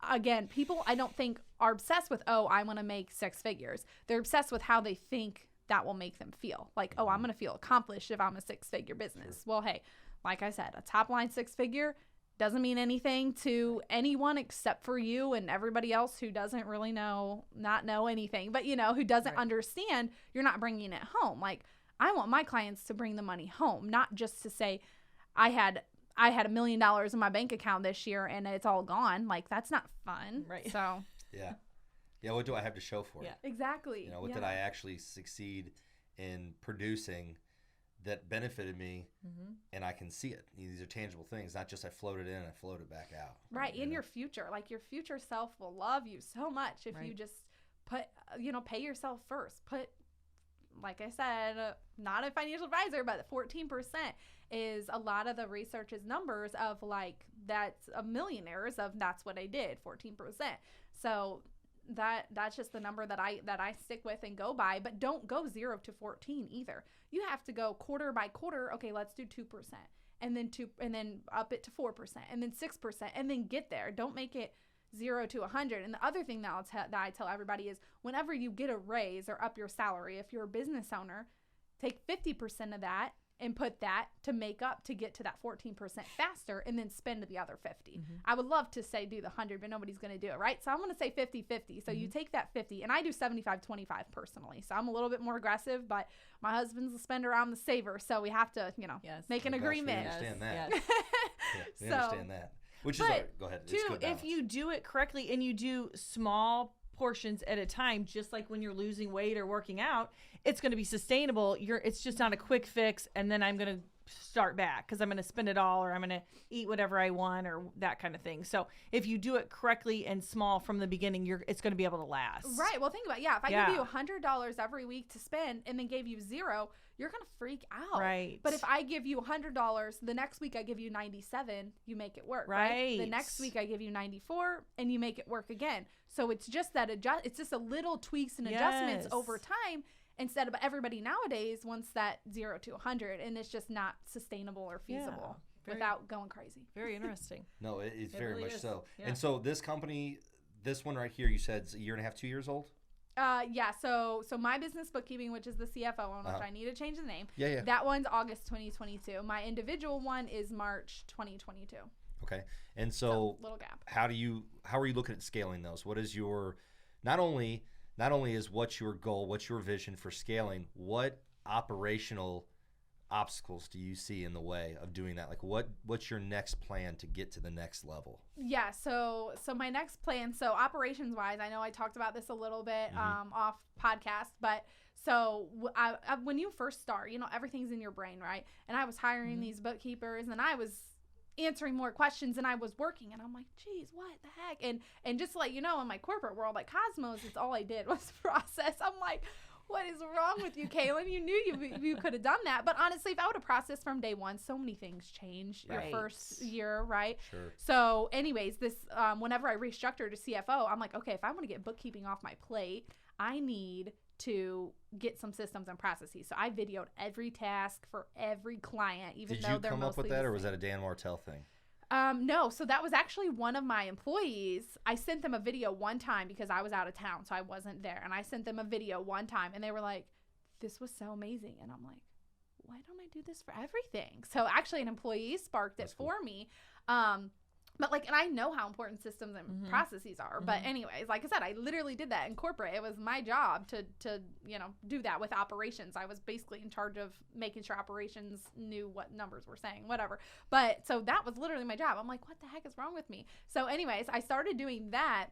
again, people, I don't think, are obsessed with, oh, I want to make 6 figures. They're obsessed with how they think that will make them feel. Oh, I'm going to feel accomplished if I'm a 6-figure business. Well, hey, like I said, a top line 6-figure doesn't mean anything to anyone except for you and everybody else who doesn't really know anything, but who doesn't understand. You're not bringing it home. I want my clients to bring the money home, not just to say I had $1 million in my bank account this year and it's all gone. That's not fun. Right. So yeah, what do I have to show for it? Exactly. What did I actually succeed in producing that benefited me, and I can see it. These are tangible things, not just I floated in and I floated back out. Right. In your future, your future self will love you so much if you just pay yourself first. Like I said, not a financial advisor, but 14% is a lot of the research's numbers of like, that's a millionaires of that's what I did, 14%. So that's just the number that I stick with and go by. But don't go 0 to 14 either. You have to go quarter by quarter. Okay, let's do 2%, and then up it to 4%, and then 6%, and then get there. Don't make it 0 to 100. And the other thing that I tell everybody is, whenever you get a raise or up your salary, if you're a business owner, take 50% of that and put that to make up to get to that 14% faster, and then spend the other 50. I would love to say do the 100, but nobody's going to do it, right? So I'm going to say 50-50. So you take that 50, and I do 75-25 personally. So I'm a little bit more aggressive, but my husband's the spender, I'm the saver. So we have to, make an agreement. We understand that. Yes. We understand that. Which is, go ahead. It's Too, good balance. if you do it correctly and you do small portions at a time, just like when you're losing weight or working out, it's going to be sustainable. It's just not a quick fix, and then I'm going to start back because I'm going to spend it all, or I'm going to eat whatever I want, or that kind of thing. So if you do it correctly and small from the beginning, it's going to be able to last. Right. Well, think about it. If I give you $100 every week to spend and then gave you 0, you're going to freak out. Right. But if I give you $100, the next week I give you 97, you make it work. Right. The next week I give you 94, and you make it work again. So it's just that it's just a little tweaks and adjustments over time, instead of everybody nowadays wants that 0 to 100, and it's just not sustainable or feasible without going crazy. Very interesting. No, it's very really much is. so. Yeah. And so this company, this one right here, you said it's a year and a half, 2 years old? So my business bookkeeping, which is the CFO one, which I need to change the name. Yeah. That one's August 2022. My individual one is March 2022. Okay. And so little gap. how are you looking at scaling those? What is your, not only is what's your goal, what's your vision for scaling, what operational obstacles do you see in the way of doing that? Like what's your next plan to get to the next level? Yeah, so my next plan, so operations wise, I know I talked about this a little bit off podcast, but so when you first start, everything's in your brain, right? And I was hiring these bookkeepers, and I was answering more questions, and I was working, and I'm like, geez, what the heck? And just to let you know, in my corporate world, like Cosmos, it's all I did was process. I'm like, what is wrong with you, Cailyn? You knew you could have done that. But honestly, if I would have processed from day one, so many things change your first year, right? Sure. So anyways, this whenever I restructured to CFO, I'm like, okay, if I want to get bookkeeping off my plate, I need to get some systems and processes. So I videoed every task for every client, even though they're mostly Did you come up with that, or was that a Dan Martell thing? No, so that was actually one of my employees. I sent them a video one time because I was out of town, so I wasn't there. And I sent them a video one time, and they were like, this was so amazing. And I'm like, why don't I do this for everything? So actually an employee sparked it for me. But and I know how important systems and processes are. But anyways, like I said, I literally did that in corporate. It was my job to do that with operations. I was basically in charge of making sure operations knew what numbers were saying, whatever. But so that was literally my job. I'm like, what the heck is wrong with me? So anyways, I started doing that,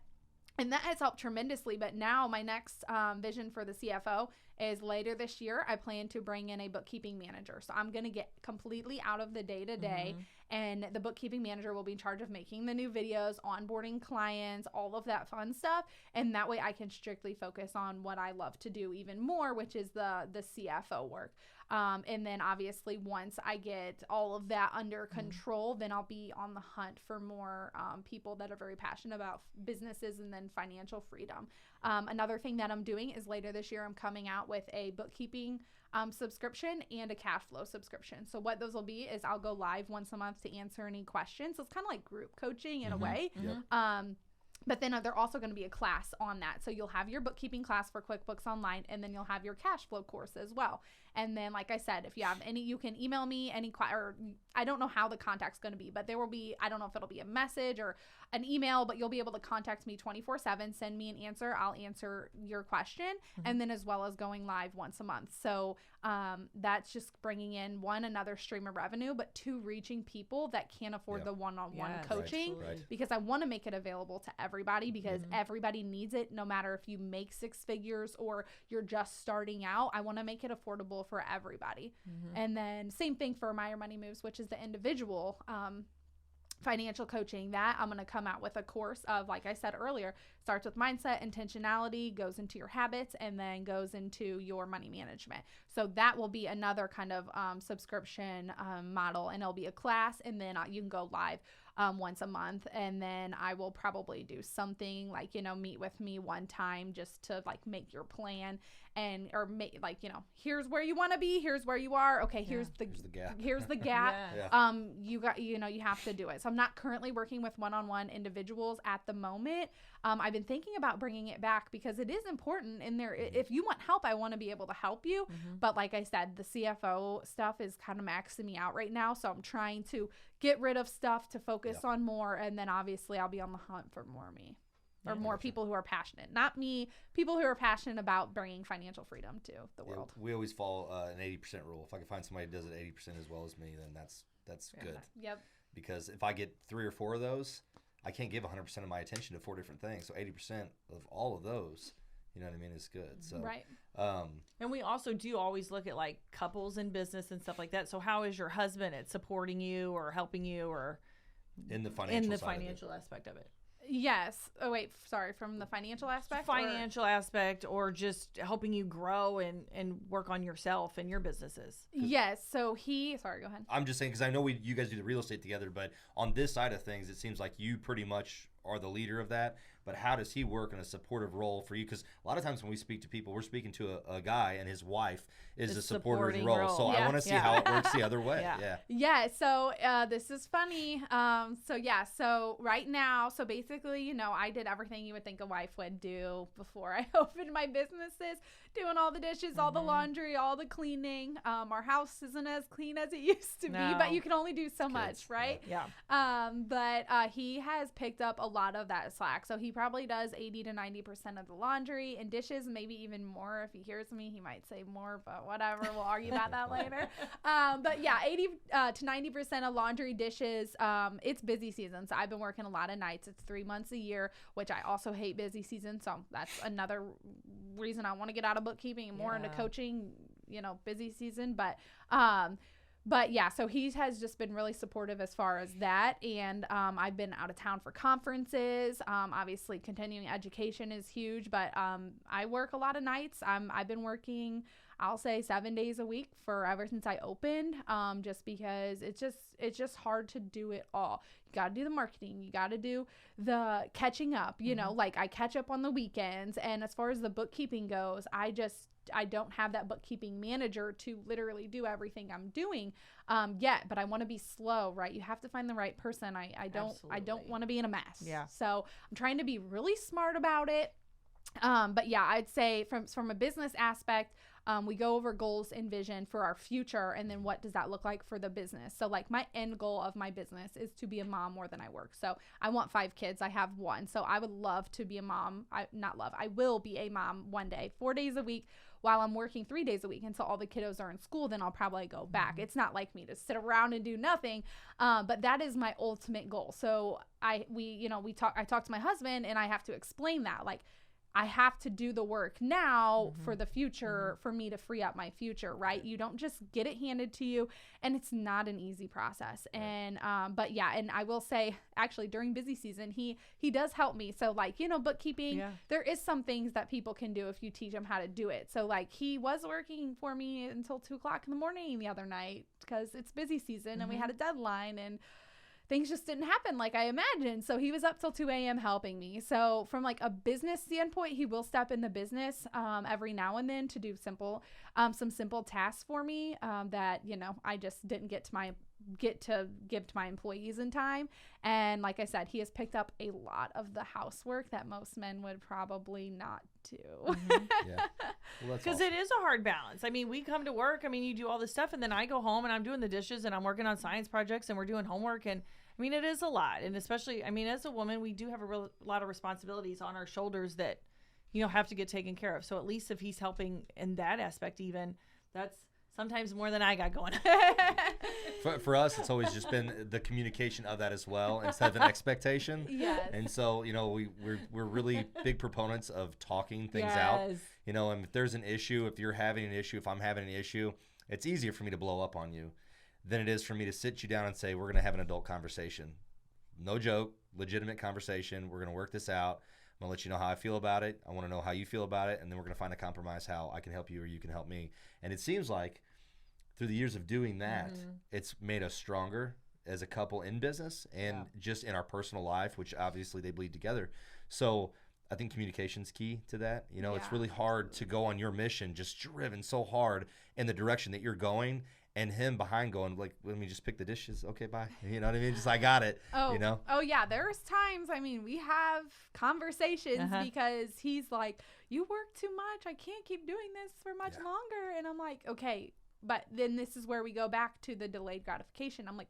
and that has helped tremendously. But now my next vision for the CFO is later this year, I plan to bring in a bookkeeping manager. So I'm going to get completely out of the day-to-day, and the bookkeeping manager will be in charge of making the new videos, onboarding clients, all of that fun stuff. And that way I can strictly focus on what I love to do even more, which is the CFO work. And then obviously once I get all of that under control, then I'll be on the hunt for more people that are very passionate about businesses and then financial freedom. Another thing that I'm doing is later this year, I'm coming out with a bookkeeping subscription and a cash flow subscription. So what those will be is I'll go live once a month to answer any questions. So it's kind of like group coaching in a way. But then they're also going to be a class on that. So you'll have your bookkeeping class for QuickBooks Online, and then you'll have your cash flow course as well. And then, like I said, if you have any, you can email me any, or I don't know how the contact's going to be, but there will be, I don't know if it'll be a message or an email, but you'll be able to contact me 24/7, send me an answer. I'll answer your question. And then as well as going live once a month. So that's just bringing in another stream of revenue, but reaching people that can't afford the one-on-one coaching, because I want to make it available to everybody, because everybody needs it, no matter if you make 6 figures or you're just starting out. I want to make it affordable for everybody. And then same thing for Meyer Money Moves, which is the individual financial coaching, that I'm going to come out with a course of, like I said earlier, starts with mindset, intentionality, goes into your habits, and then goes into your money management. So that will be another kind of subscription model, and it'll be a class, and then you can go live once a month. And then I will probably do something like, meet with me one time just to like make your plan or make like, here's where you want to be, here's where you are. Okay, here's the gap. Here's the gap. Yeah. You have to do it. So I'm not currently working with one-on-one individuals at the moment. I've been thinking about bringing it back because it is important in there. If you want help, I want to be able to help you. But like I said, the CFO stuff is kind of maxing me out right now. So I'm trying to get rid of stuff to focus on more. And then obviously I'll be on the hunt for more more people who are passionate, not me, people who are passionate about bringing financial freedom to the world. We always follow an 80% rule. If I can find somebody who does it 80% as well as me, then that's good. Yep. Because if I get 3 or 4 of those, I can't give 100% of my attention to 4 different things. So 80% of all of those, you know what I mean, is good. So right. And we also do always look at like couples in business and stuff like that. So how is your husband at supporting you or helping you or in the financial aspect of it? Yes. Oh, wait. Sorry. From the financial aspect? Financial aspect or just helping you grow and work on yourself and your businesses? Yes. So sorry, go ahead. I'm just saying because I know you guys do the real estate together, but on this side of things, it seems like you pretty much are the leader of that. But how does he work in a supportive role for you? Because a lot of times when we speak to people, we're speaking to a guy and his wife is a supportive role. So I want to see how it works the other way. Yeah. So this is funny. So right now, so basically, I did everything you would think a wife would do before I opened my businesses, doing all the dishes, all the laundry, all the cleaning. Our house isn't as clean as it used to be, but you can only do so much, right? Yeah. But he has picked up a lot of that slack. So he probably does 80 to 90% of the laundry and dishes, maybe even more. If he hears me, he might say more, but whatever. We'll argue about that later. But yeah, 80 to 90% of laundry, dishes. It's busy season, so I've been working a lot of nights. It's 3 months a year, which I also hate busy season. So that's another reason I want to get out of bookkeeping and more into coaching, busy season. But yeah, so he has just been really supportive as far as that. And I've been out of town for conferences. Obviously, continuing education is huge, but I work a lot of nights. I've been working, I'll say 7 days a week for ever since I opened, just because it's just hard to do it all. You got to do the marketing. You got to do the catching up, like I catch up on the weekends. And as far as the bookkeeping goes, I don't have that bookkeeping manager to literally do everything I'm doing yet, but I want to be slow, right? You have to find the right person. I don't want to be in a mess. Yeah. So I'm trying to be really smart about it. But yeah, I'd say from a business aspect, we go over goals and vision for our future, and then what does that look like for the business. So like my end goal of my business is to be a mom more than I work. So I want 5 kids. I have 1. So I would love to be a mom. I will be a mom one day, 4 days a week, while I'm working 3 days a week until all the kiddos are in school. Then I'll probably go back. It's not like me to sit around and do nothing. But that is my ultimate goal. So I talk to my husband, and I have to explain that, like, I have to do the work now for the future, for me to free up my future, right? You don't just get it handed to you, and it's not an easy process. And but yeah, and I will say, actually, during busy season, he does help me. So like, bookkeeping, there is some things that people can do if you teach them how to do it. So like, he was working for me until 2:00 in the morning the other night because it's busy season and we had a deadline, and things just didn't happen like I imagined. So he was up till 2 a.m. helping me. So from like a business standpoint, he will step in the business every now and then to do some simple tasks for me that, I just didn't get to give to my employees in time. And like I said, he has picked up a lot of the housework that most men would probably not do. Yeah. Well, because it is a hard balance. I mean, we come to work, you do all this stuff, and then I go home and I'm doing the dishes and I'm working on science projects and we're doing homework. And it is a lot. And especially, as a woman, we do have a lot of responsibilities on our shoulders that, have to get taken care of. So at least if he's helping in that aspect, even, that's sometimes more than I got going. For us, it's always just been the communication of that as well, instead of an expectation. Yes. And so, we're really big proponents of talking things out. And if there's an issue, if you're having an issue, if I'm having an issue, it's easier for me to blow up on you than it is for me to sit you down and say, we're going to have an adult conversation. no joke, legitimate conversation. We're going to work this out. I'm going to let you know how I feel about it. I want to know how you feel about it. And then we're going to find a compromise how I can help you or you can help me. And it seems like through the years of doing that, it's made us stronger as a couple in business and just in our personal life, which obviously they bleed together. So I think communication's key to that. You know, it's really hard to go on your mission, just driven so hard in the direction that you're going, and him behind going like, let me just pick the dishes. Okay, bye. You know what I mean? Just, I got it. Oh, you know? Oh yeah. There's times, I mean, we have conversations because he's like, you work too much. I can't keep doing this for much longer. And I'm like, okay, but then this is where we go back to the delayed gratification. I'm like,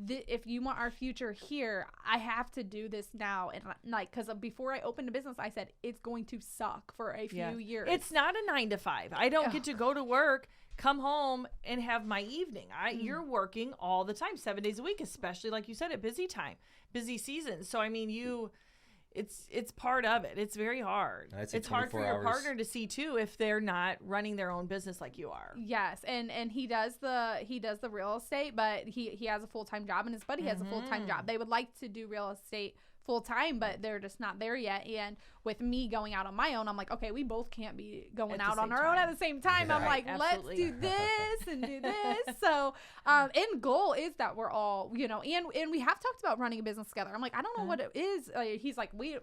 if you want our future here, I have to do this now. And like, because before I opened a business, I said it's going to suck for a few years. It's not a 9 to 5. I don't get to go to work, come home, and have my evening. You're working all the time, 7 days a week, especially like you said, at busy season. So I mean, it's part of it. It's very hard. It's hard for your partner to see too if they're not running their own business like you are. Yes, and he does the real estate, but he has a full-time job, and his buddy has a full-time job. They would like to do real estate full-time, but they're just not there yet. And with me going out on my own, I'm like, okay, we both can't be going out on our own at the same time. I'm like, let's do this and do this. So end goal is that we're all, you know, and we have talked about running a business together. I'm like, I don't know what it is. He's like, we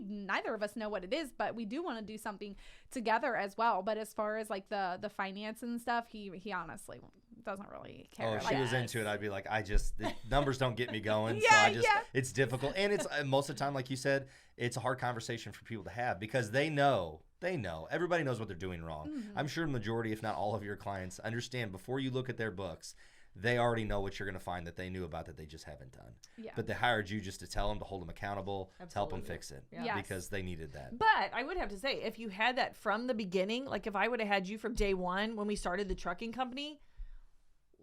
neither of us know what it is, but we do want to do something together as well. But as far as like the finance and stuff, he honestly doesn't really care. Oh, if she was into it, I'd be like, the numbers don't get me going. It's difficult. And it's most of the time, like you said, it's a hard conversation for people to have because they know, everybody knows what they're doing wrong. I'm sure the majority, if not all of your clients understand before you look at their books, they already know what you're going to find that they knew about that they just haven't done. Yeah. But they hired you just to tell them, to hold them accountable, to help them fix it because they needed that. But I would have to say, if you had that from the beginning, like if I would have had you from day one when we started the trucking company,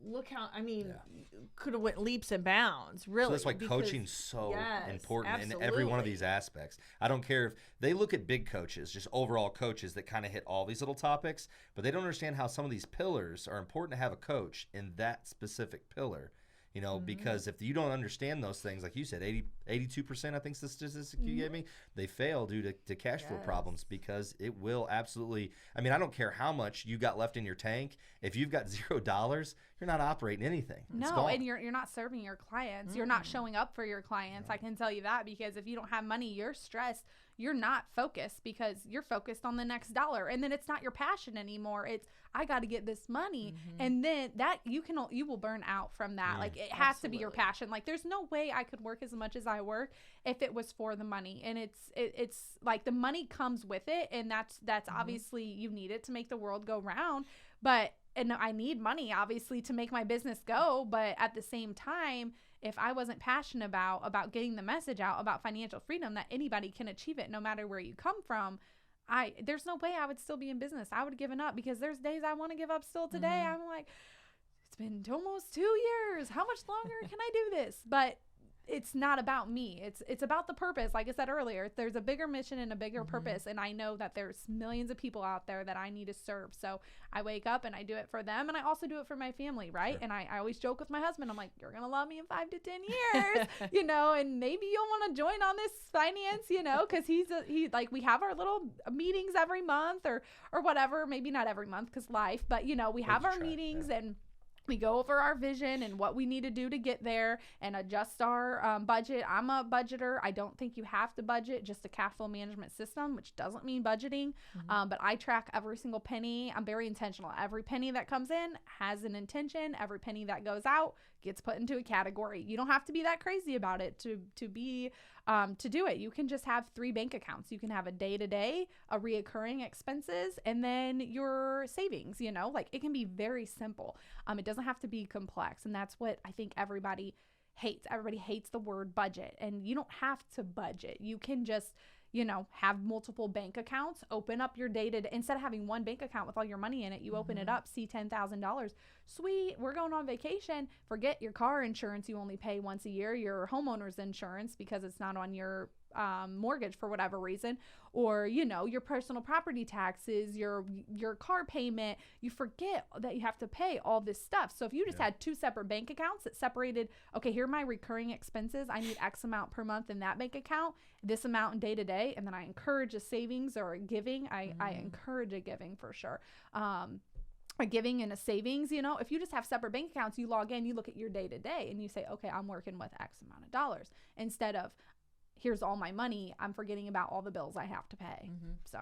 look how, could have went leaps and bounds, really. So that's why coaching's so important in every one of these aspects. I don't care if they look at big coaches, just overall coaches that kind of hit all these little topics, but they don't understand how some of these pillars are important to have a coach in that specific pillar. You know, because if you don't understand those things, like you said, 82%, I think is the statistic you gave me, they fail due to cash flow problems because it will absolutely, I mean, I don't care how much you got left in your tank. If you've got $0, you're not operating anything. No, and you're not serving your clients. You're not showing up for your clients. I can tell you that because if you don't have money, you're stressed. You're not focused because you're focused on the next dollar. And then it's not your passion anymore. It's, I got to get this money. And then that you will burn out from that. Like it has to be your passion. Like there's no way I could work as much as I work if it was for the money. And it's like the money comes with it. And that's obviously you need it to make the world go round. And I need money obviously to make my business go. But at the same time, if I wasn't passionate about getting the message out about financial freedom, that anybody can achieve it no matter where you come from, there's no way I would still be in business. I would have given up because there's days I want to give up still today. I'm like, it's been almost 2 years. How much longer can I do this? But it's not about me. It's about the purpose. Like I said earlier, there's a bigger mission and a bigger purpose. And I know that there's millions of people out there that I need to serve. So I wake up and I do it for them. And I also do it for my family. Right. Sure. And I always joke with my husband. I'm like, you're going to love me in 5 to 10 years, you know, and maybe you'll want to join on this finance, you know, cause he like, we have our little meetings every month or whatever, maybe not every month cause life, but you know, we have our meetings and we go over our vision and what we need to do to get there and adjust our budget. I'm a budgeter. I don't think you have to budget, just a cash flow management system, which doesn't mean budgeting. But I track every single penny. I'm very intentional. Every penny that comes in has an intention. Every penny that goes out gets put into a category. You don't have to be that crazy about it to do it. You can just have 3 bank accounts. You can have a day-to-day, a reoccurring expenses, and then your savings, you know, like it can be very simple. It doesn't have to be complex. And that's what I think everybody hates. Everybody hates the word budget, and you don't have to budget. You can just, you know, have multiple bank accounts, open up your day-to-day. Instead of having one bank account with all your money in it, you open it up, see $10,000. Sweet, we're going on vacation. Forget your car insurance you only pay once a year, your homeowner's insurance because it's not on your mortgage for whatever reason, or, you know, your personal property taxes, your car payment, you forget that you have to pay all this stuff. So if you just had two separate bank accounts that separated, okay, here are my recurring expenses. I need X amount per month in that bank account, this amount in day to day. And then I encourage a savings or a giving. I encourage a giving for sure. A giving and a savings, you know, if you just have separate bank accounts, you log in, you look at your day to day and you say, okay, I'm working with X amount of dollars, instead of here's all my money. I'm forgetting about all the bills I have to pay. So.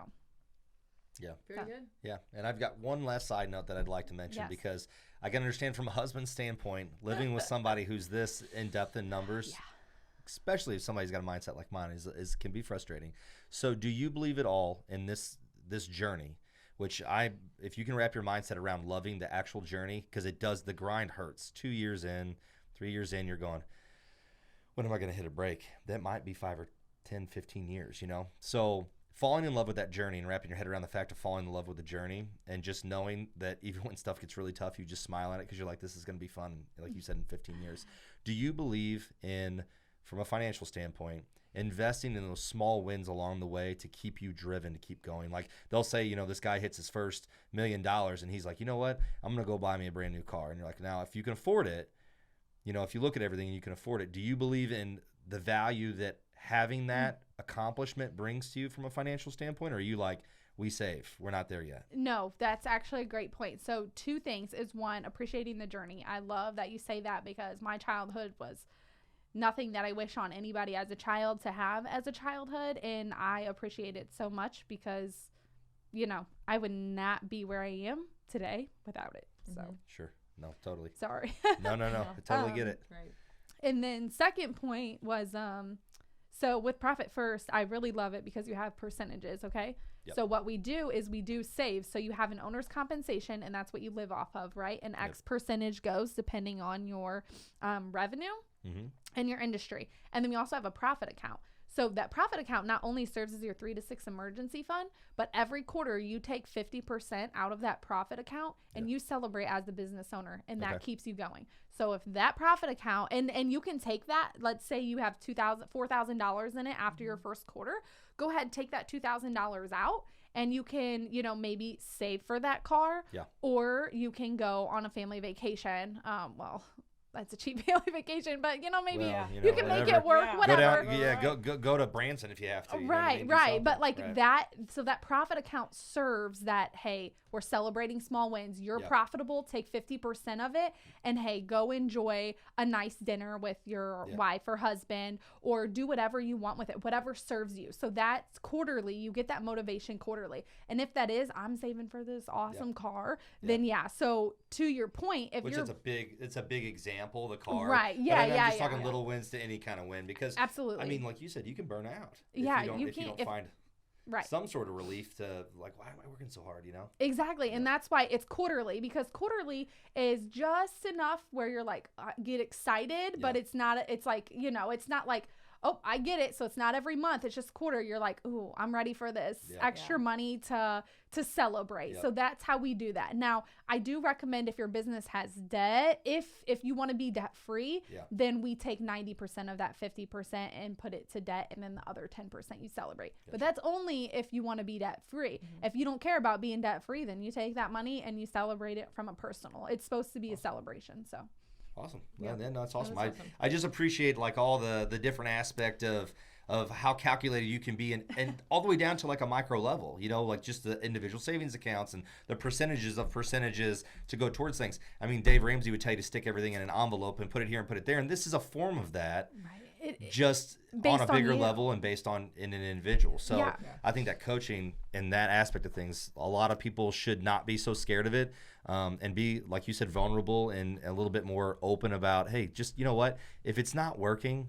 Yeah. Very good. Yeah. And I've got one last side note that I'd like to mention, because I can understand from a husband's standpoint, living with somebody who's this in depth in numbers, especially if somebody's got a mindset like mine, is can be frustrating. So do you believe at all in this journey? Which if you can wrap your mindset around loving the actual journey, because it does, the grind hurts. 2 years in, 3 years in, you're going, when am I going to hit a break? That might be 5 or 10, 15 years, you know? So falling in love with that journey and wrapping your head around the fact of falling in love with the journey, and just knowing that even when stuff gets really tough, you just smile at it because you're like, this is going to be fun, like you said, in 15 years. Do you believe in, from a financial standpoint, investing in those small wins along the way to keep you driven to keep going? Like they'll say, you know, this guy hits his first $1 million and he's like, you know what, I'm going to go buy me a brand new car. And you're like, now, if you can afford it, you know, if you look at everything and you can afford it, do you believe in the value that having that accomplishment brings to you from a financial standpoint? Or are you like, we save, we're not there yet? No, that's actually a great point. So 2 things is, one, appreciating the journey. I love that you say that, because my childhood was nothing that I wish on anybody as a child to have as a childhood. And I appreciate it so much because, you know, I would not be where I am today without it. So Sure. No, totally. sorry. No. I totally get it. Right. And then second point was, so with Profit First, I really love it because you have percentages. Okay. Yep. So what we do is we do save. So you have an owner's compensation, and that's what you live off of, right? And X percentage goes depending on your revenue and your industry. And then we also have a profit account. So that profit account not only serves as your 3 to 6 emergency fund, but every quarter you take 50% out of that profit account and you celebrate as the business owner, and that keeps you going. So if that profit account, and you can take that, let's say you have $4,000 in it after your first quarter, go ahead, take that $2,000 out, and you can, you know, maybe save for that car, or you can go on a family vacation. Well, that's a cheap family vacation, but you know, maybe you can make it work, whatever. Go to Branson if you have to. Right. But like that, so that profit account serves that, hey, we're celebrating small wins. You're profitable. Take 50% of it, and hey, go enjoy a nice dinner with your wife or husband, or do whatever you want with it, whatever serves you. So that's quarterly. You get that motivation quarterly. And if that is, I'm saving for this awesome car, then So to your point, if you're, it's a big example, the car. Right. But I'm just talking little wins to any kind of win, because absolutely. I mean, like you said, you can burn out. If you don't find some sort of relief to, like, why am I working so hard, you know? Exactly. And that's why it's quarterly, because quarterly is just enough where you're like, get excited, but it's not, it's like, you know, it's not like, oh, I get it. So it's not every month. It's just quarter. You're like, ooh, I'm ready for this extra money to celebrate. So that's how we do that. Now, I do recommend, if your business has debt, if you want to be debt free, then we take 90% of that 50% and put it to debt, and then the other 10% you celebrate. But that's only if you want to be debt free. If you don't care about being debt free, then you take that money and you celebrate it from a personal. It's supposed to be a celebration. So. Awesome. Yeah, that's awesome. I just appreciate like all the different aspect of how calculated you can be, and all the way down to like a micro level, you know, like just the individual savings accounts and the percentages to go towards things. I mean, Dave Ramsey would tell you to stick everything in an envelope and put it here and put it there. And this is a form of that, just on a bigger level and based on in an individual. So I think that coaching in that aspect of things, a lot of people should not be so scared of it, and be, like you said, vulnerable and a little bit more open about, hey, just, you know what, if it's not working,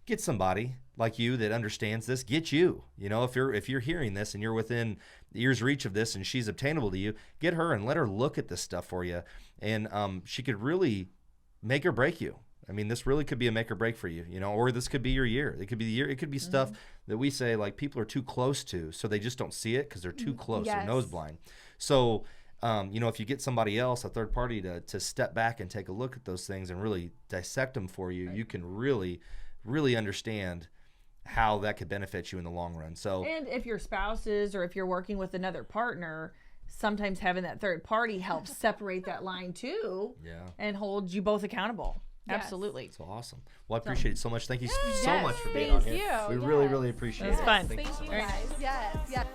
get somebody like you that understands this. Get you know, if you're hearing this and you're within ear's reach of this and she's obtainable to you, get her and let her look at this stuff for you. And she could really make or break you. I mean, this really could be a make or break for you, you know, or this could be your year. It could be the year. It could be stuff that we say like people are too close to, so they just don't see it because they're too close. They're nose blind. So, you know, if you get somebody else, a third party, to step back and take a look at those things and really dissect them for you, you can really, really understand how that could benefit you in the long run. So And if your spouses or if you're working with another partner, sometimes having that third party helps separate that line too. yeah, And hold you both accountable. Yes. Absolutely. so awesome. Well, I appreciate it so much. Thank you so Yes, much for being thank on here. you. We really, Yes. really appreciate It was it. fun. Thank you All right. guys. Yes.